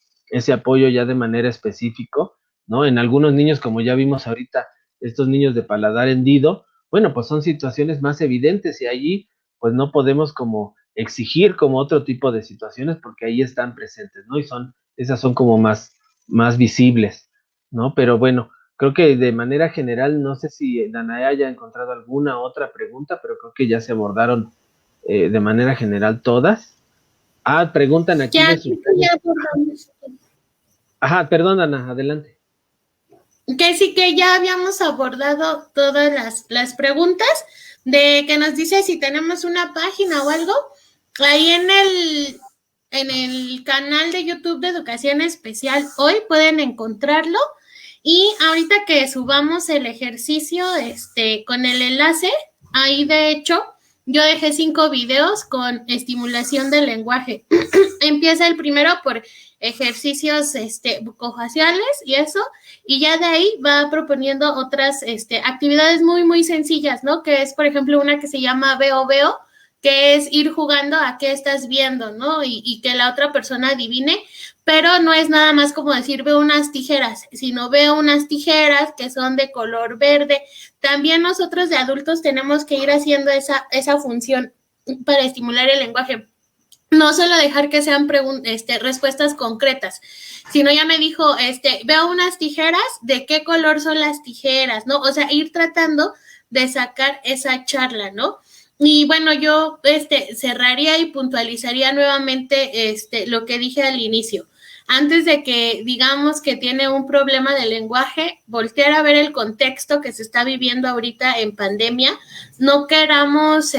A: apoyo ya de manera específico, ¿no? En algunos niños, como ya vimos ahorita, estos niños de paladar hendido, bueno, pues son situaciones más evidentes y allí pues no podemos como exigir como otro tipo de situaciones porque ahí están presentes, ¿no? Esas son como más visibles, ¿no? Pero bueno, creo que de manera general, no sé si Danae haya encontrado alguna otra pregunta, pero creo que ya se abordaron de manera general todas. Preguntan aquí
B: Ya,
A: de sus...
B: ya abordamos.
A: Ajá, perdón, Ana, adelante.
B: Que sí que ya habíamos abordado todas las preguntas de que nos dice si tenemos una página o algo. Ahí en el canal de YouTube de Educación Especial hoy pueden encontrarlo. Y ahorita que subamos el ejercicio con el enlace, ahí de hecho yo dejé 5 videos con estimulación del lenguaje. Empieza el primero por ejercicios bucofaciales y eso, y ya de ahí va proponiendo otras actividades muy, muy sencillas, ¿no? Que es, por ejemplo, una que se llama Veo, Veo, que es ir jugando a qué estás viendo, ¿no? Y que la otra persona adivine, pero no es nada más como decir veo unas tijeras, sino veo unas tijeras que son de color verde. También nosotros de adultos tenemos que ir haciendo esa función para estimular el lenguaje. No solo dejar que sean respuestas concretas, sino ya me dijo, veo unas tijeras, ¿de qué color son las tijeras? ¿No? O sea, ir tratando de sacar esa charla, ¿no? Y bueno, yo cerraría y puntualizaría nuevamente lo que dije al inicio. Antes de que digamos que tiene un problema de lenguaje, voltear a ver el contexto que se está viviendo ahorita en pandemia. No queramos,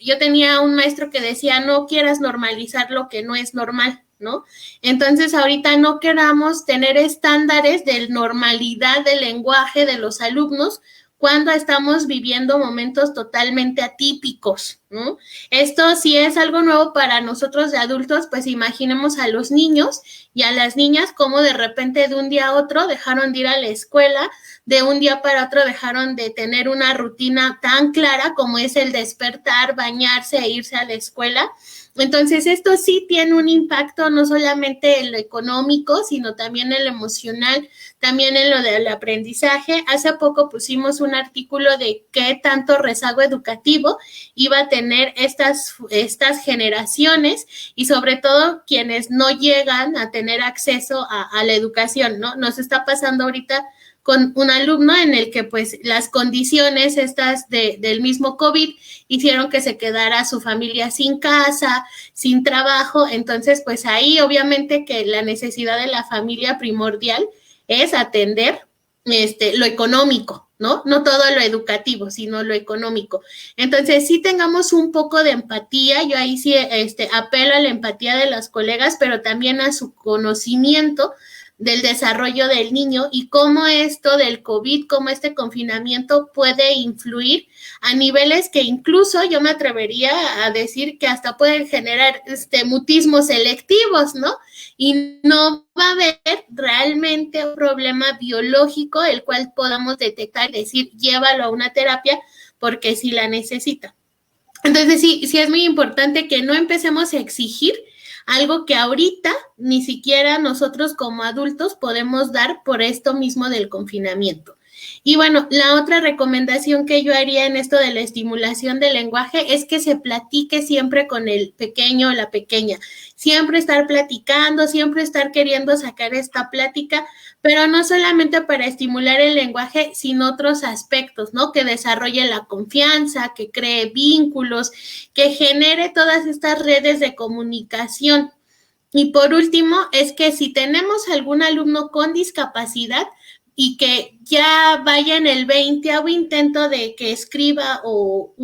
B: yo tenía un maestro que decía, no quieras normalizar lo que no es normal, ¿no? Entonces, ahorita no queramos tener estándares de normalidad del lenguaje de los alumnos cuando estamos viviendo momentos totalmente atípicos, ¿no? Esto si es algo nuevo para nosotros de adultos, pues imaginemos a los niños y a las niñas como de repente de un día a otro dejaron de ir a la escuela, de un día para otro dejaron de tener una rutina tan clara como es el despertar, bañarse e irse a la escuela. Entonces, esto sí tiene un impacto no solamente en lo económico, sino también en lo emocional, también en lo del aprendizaje. Hace poco pusimos un artículo de qué tanto rezago educativo iba a tener estas generaciones y sobre todo quienes no llegan a tener acceso a la educación, ¿no? Nos está pasando ahorita con un alumno en el que pues las condiciones estas del mismo COVID hicieron que se quedara su familia sin casa, sin trabajo, entonces pues ahí obviamente que la necesidad de la familia primordial es atender lo económico, ¿no? No todo lo educativo, sino lo económico. Entonces, sí tengamos un poco de empatía, yo ahí sí apelo a la empatía de las colegas, pero también a su conocimiento del desarrollo del niño y cómo esto del COVID, cómo este confinamiento puede influir a niveles que incluso yo me atrevería a decir que hasta pueden generar mutismos selectivos, ¿no? Y no va a haber realmente un problema biológico el cual podamos detectar y decir, llévalo a una terapia porque sí la necesita. Entonces, sí es muy importante que no empecemos a exigir algo que ahorita ni siquiera nosotros como adultos podemos dar por esto mismo del confinamiento. Y bueno, la otra recomendación que yo haría en esto de la estimulación del lenguaje es que se platique siempre con el pequeño o la pequeña. Siempre estar platicando, siempre estar queriendo sacar esta plática, pero no solamente para estimular el lenguaje, sino otros aspectos, ¿no? Que desarrolle la confianza, que cree vínculos, que genere todas estas redes de comunicación. Y por último, es que si tenemos algún alumno con discapacidad y que ya vaya en el 20º intento de que escriba o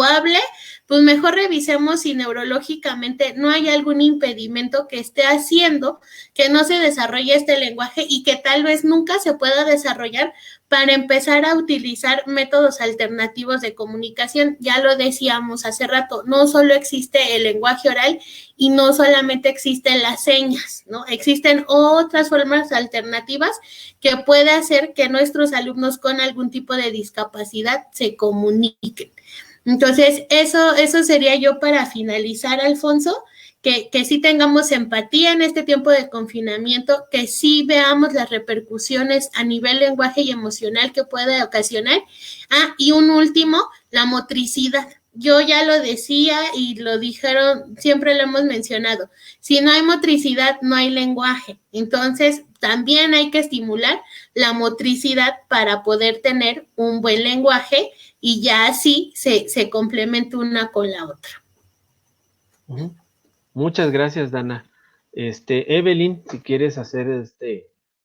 B: hable, pues mejor revisemos si neurológicamente no hay algún impedimento que esté haciendo que no se desarrolle este lenguaje y que tal vez nunca se pueda desarrollar para empezar a utilizar métodos alternativos de comunicación. Ya lo decíamos hace rato, no solo existe el lenguaje oral y no solamente existen las señas, ¿no? Existen otras formas alternativas que puede hacer que nuestros alumnos con algún tipo de discapacidad se comuniquen. Entonces, eso sería yo para finalizar, Alfonso, que sí tengamos empatía en este tiempo de confinamiento, que sí veamos las repercusiones a nivel lenguaje y emocional que puede ocasionar. Y un último, la motricidad. Yo ya lo decía y lo dijeron, siempre lo hemos mencionado. Si no hay motricidad, no hay lenguaje. Entonces, también hay que estimular la motricidad para poder tener un buen lenguaje y ya así se complementa una con la otra.
A: Uh-huh. Muchas gracias, Dana. Evelyn, si quieres hacer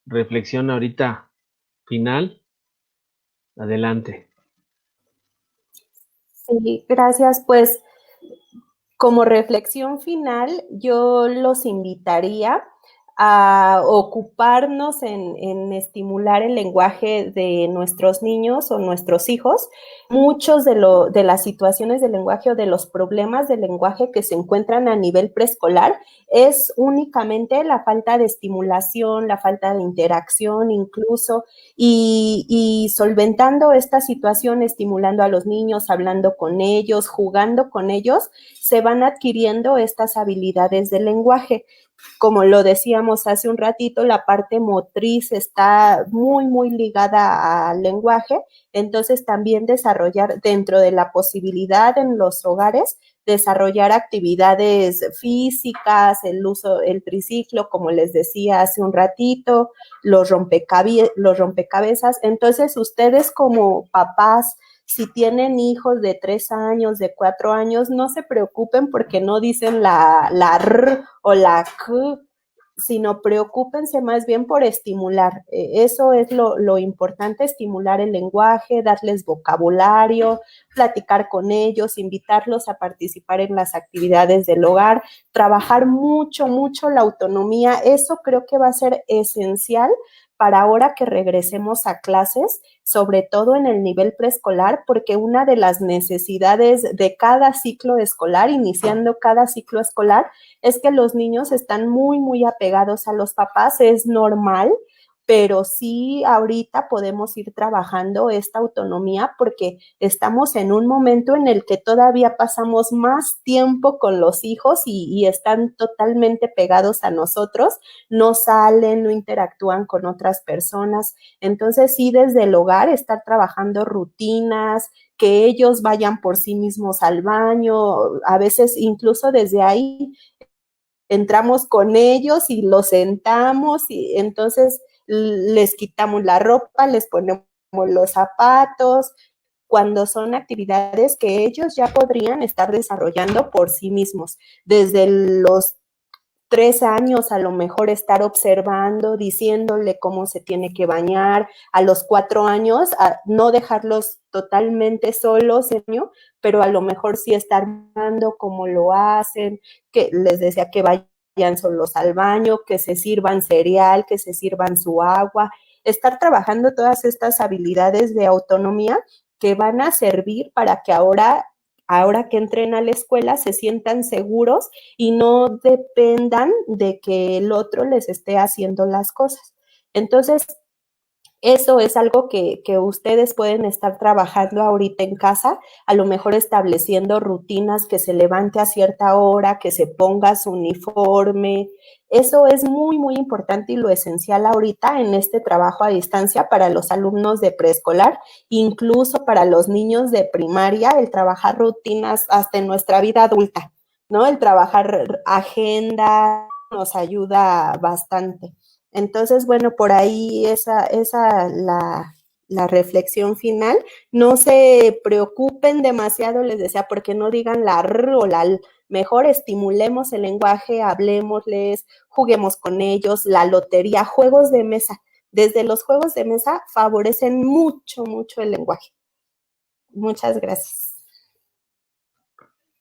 A: reflexión ahorita final, adelante.
C: Sí, gracias. Pues como reflexión final, yo los invitaría a ocuparnos en estimular el lenguaje de nuestros niños o nuestros hijos. Muchos de las situaciones del lenguaje o de los problemas del lenguaje que se encuentran a nivel preescolar es únicamente la falta de estimulación, la falta de interacción incluso, y solventando esta situación, estimulando a los niños, hablando con ellos, jugando con ellos, se van adquiriendo estas habilidades del lenguaje. Como lo decíamos hace un ratito, la parte motriz está muy, muy ligada al lenguaje, entonces también desarrollar dentro de la posibilidad en los hogares, desarrollar actividades físicas, el triciclo, como les decía hace un ratito, los rompecabezas. Entonces, ustedes como papás, si tienen hijos de 3 años, de 4 años, no se preocupen porque no dicen la R o la K sino preocúpense más bien por estimular. Eso es lo importante, estimular el lenguaje, darles vocabulario, platicar con ellos, invitarlos a participar en las actividades del hogar, trabajar mucho, mucho la autonomía. Eso creo que va a ser esencial para ahora que regresemos a clases, sobre todo en el nivel preescolar, porque una de las necesidades de cada ciclo escolar, iniciando cada ciclo escolar, es que los niños están muy, muy apegados a los papás, es normal, pero sí ahorita podemos ir trabajando esta autonomía porque estamos en un momento en el que todavía pasamos más tiempo con los hijos y están totalmente pegados a nosotros, no salen, no interactúan con otras personas. Entonces sí, desde el hogar estar trabajando rutinas, que ellos vayan por sí mismos al baño, a veces incluso desde ahí entramos con ellos y los sentamos y entonces les quitamos la ropa, les ponemos los zapatos, cuando son actividades que ellos ya podrían estar desarrollando por sí mismos. Desde los 3 años a lo mejor estar observando, diciéndole cómo se tiene que bañar, a los 4 años no dejarlos totalmente solos, pero a lo mejor sí estar viendo cómo lo hacen, que les decía que vayan solos al baño, que se sirvan cereal, que se sirvan su agua, estar trabajando todas estas habilidades de autonomía que van a servir para que ahora que entren a la escuela se sientan seguros y no dependan de que el otro les esté haciendo las cosas. Entonces, eso es algo que ustedes pueden estar trabajando ahorita en casa, a lo mejor estableciendo rutinas, que se levante a cierta hora, que se ponga su uniforme. Eso es muy, muy importante y lo esencial ahorita en este trabajo a distancia para los alumnos de preescolar, incluso para los niños de primaria, el trabajar rutinas hasta en nuestra vida adulta, ¿no? El trabajar agenda nos ayuda bastante. Entonces, bueno, por ahí la reflexión final. No se preocupen demasiado, les decía, porque no digan la R o la L. Mejor estimulemos el lenguaje, hablemosles, juguemos con ellos, la lotería, juegos de mesa. Desde los juegos de mesa favorecen mucho, mucho el lenguaje. Muchas gracias.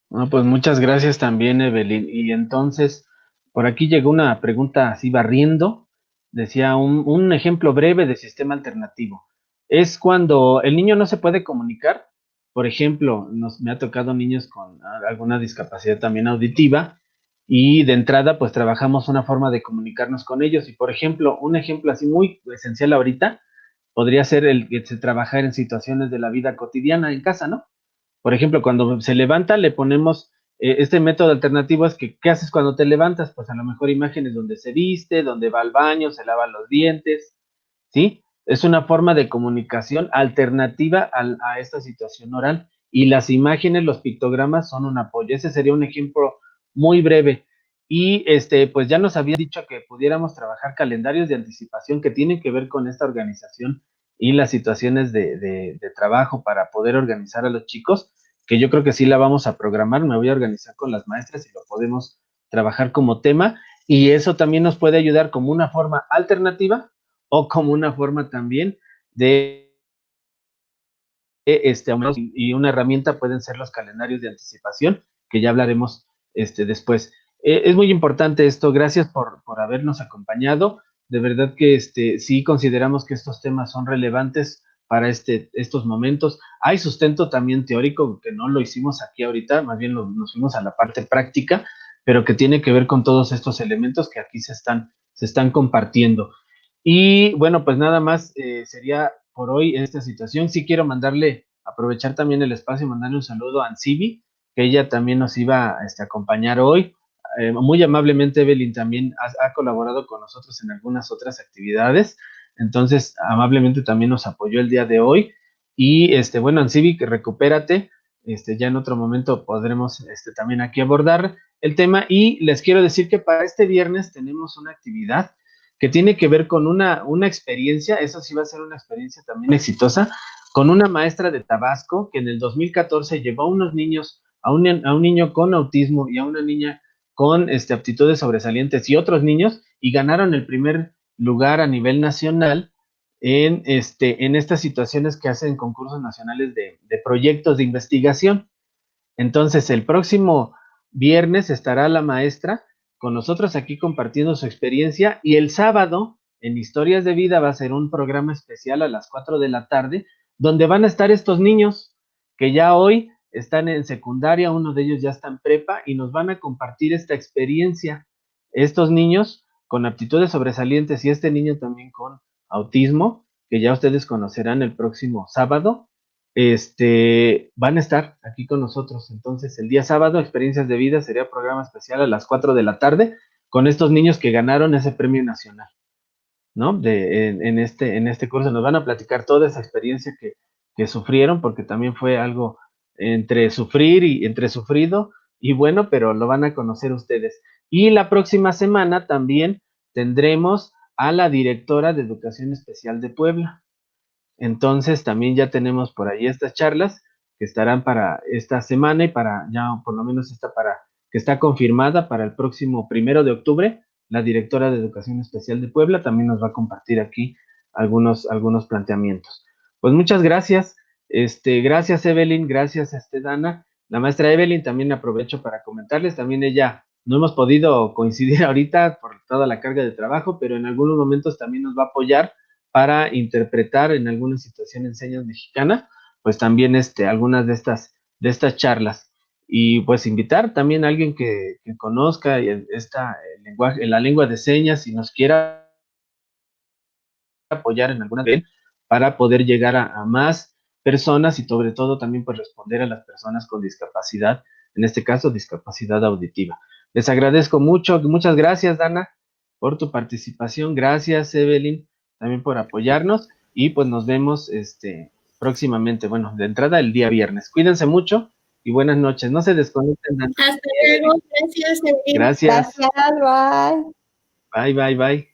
A: Bueno, pues muchas gracias también, Evelyn. Y entonces, por aquí llegó una pregunta así barriendo. Decía un ejemplo breve de sistema alternativo. Es cuando el niño no se puede comunicar. Por ejemplo, me ha tocado niños con alguna discapacidad también auditiva y de entrada pues trabajamos una forma de comunicarnos con ellos. Y por ejemplo, un ejemplo así muy esencial ahorita podría ser el que se trabajar en situaciones de la vida cotidiana en casa, ¿no? Por ejemplo, cuando se levanta, le ponemos este método alternativo es que, ¿qué haces cuando te levantas? Pues a lo mejor imágenes donde se viste, donde va al baño, se lava los dientes, ¿sí? Es una forma de comunicación alternativa a esta situación oral y las imágenes, los pictogramas son un apoyo. Ese sería un ejemplo muy breve. Y pues ya nos había dicho que pudiéramos trabajar calendarios de anticipación que tienen que ver con esta organización y las situaciones de trabajo para poder organizar a los chicos, que yo creo que sí la vamos a programar, me voy a organizar con las maestras y lo podemos trabajar como tema, y eso también nos puede ayudar como una forma alternativa o como una forma también de y una herramienta pueden ser los calendarios de anticipación, que ya hablaremos después. Es muy importante esto, gracias por habernos acompañado. De verdad que sí consideramos que estos temas son relevantes para estos momentos. Hay sustento también teórico, que no lo hicimos aquí ahorita, más bien nos fuimos a la parte práctica, pero que tiene que ver con todos estos elementos que aquí se están compartiendo. Y bueno, pues nada más sería por hoy esta situación. Sí quiero aprovechar también el espacio y mandarle un saludo a Ansibi, que ella también nos iba a acompañar hoy. Muy amablemente Evelyn también ha colaborado con nosotros en algunas otras actividades, entonces amablemente también nos apoyó el día de hoy. Y bueno, Ansibi, que recupérate, ya en otro momento podremos también aquí abordar el tema. Y les quiero decir que para este viernes tenemos una actividad que tiene que ver con una experiencia, eso sí va a ser una experiencia también exitosa, con una maestra de Tabasco que en el 2014 llevó a unos niños, a un niño con autismo y a una niña con aptitudes sobresalientes y otros niños, y ganaron el primer lugar a nivel nacional en estas situaciones que hacen concursos nacionales de proyectos de investigación. Entonces, el próximo viernes estará la maestra con nosotros aquí compartiendo su experiencia, y el sábado en Historias de Vida va a ser un programa especial a las 4 de la tarde, donde van a estar estos niños que ya hoy están en secundaria, uno de ellos ya está en prepa, y nos van a compartir esta experiencia. Estos niños con aptitudes sobresalientes y este niño también con autismo, que ya ustedes conocerán el próximo sábado, van a estar aquí con nosotros. Entonces, el día sábado, Experiencias de Vida, sería programa especial a las 4 de la tarde con estos niños que ganaron ese premio nacional, ¿no? En este curso nos van a platicar toda esa experiencia que sufrieron, porque también fue algo entre sufrir y entre sufrido y bueno, pero lo van a conocer ustedes. Y la próxima semana también tendremos a la directora de Educación Especial de Puebla. Entonces también ya tenemos por ahí estas charlas que estarán para esta semana y para ya por lo menos que está confirmada para el próximo 1 de octubre. La directora de Educación Especial de Puebla también nos va a compartir aquí algunos planteamientos. Pues muchas gracias, gracias Evelyn, gracias Dana. La maestra Evelyn también aprovecho para comentarles, también ella no hemos podido coincidir ahorita por toda la carga de trabajo, pero en algunos momentos también nos va a apoyar para interpretar en alguna situación en señas mexicana, pues también algunas de estas charlas. Y pues invitar también a alguien que conozca el lenguaje, la lengua de señas, y nos quiera apoyar en alguna de él, para poder llegar a más personas y sobre todo también pues responder a las personas con discapacidad, en este caso discapacidad auditiva. Les agradezco mucho, muchas gracias Dana por tu participación, gracias Evelyn también por apoyarnos, y pues nos vemos próximamente, bueno, de entrada el día viernes. Cuídense mucho y buenas noches, no se desconecten.
B: Hasta luego, gracias Evelyn.
A: Gracias.
C: Gracias, bye.
A: Bye, bye, bye.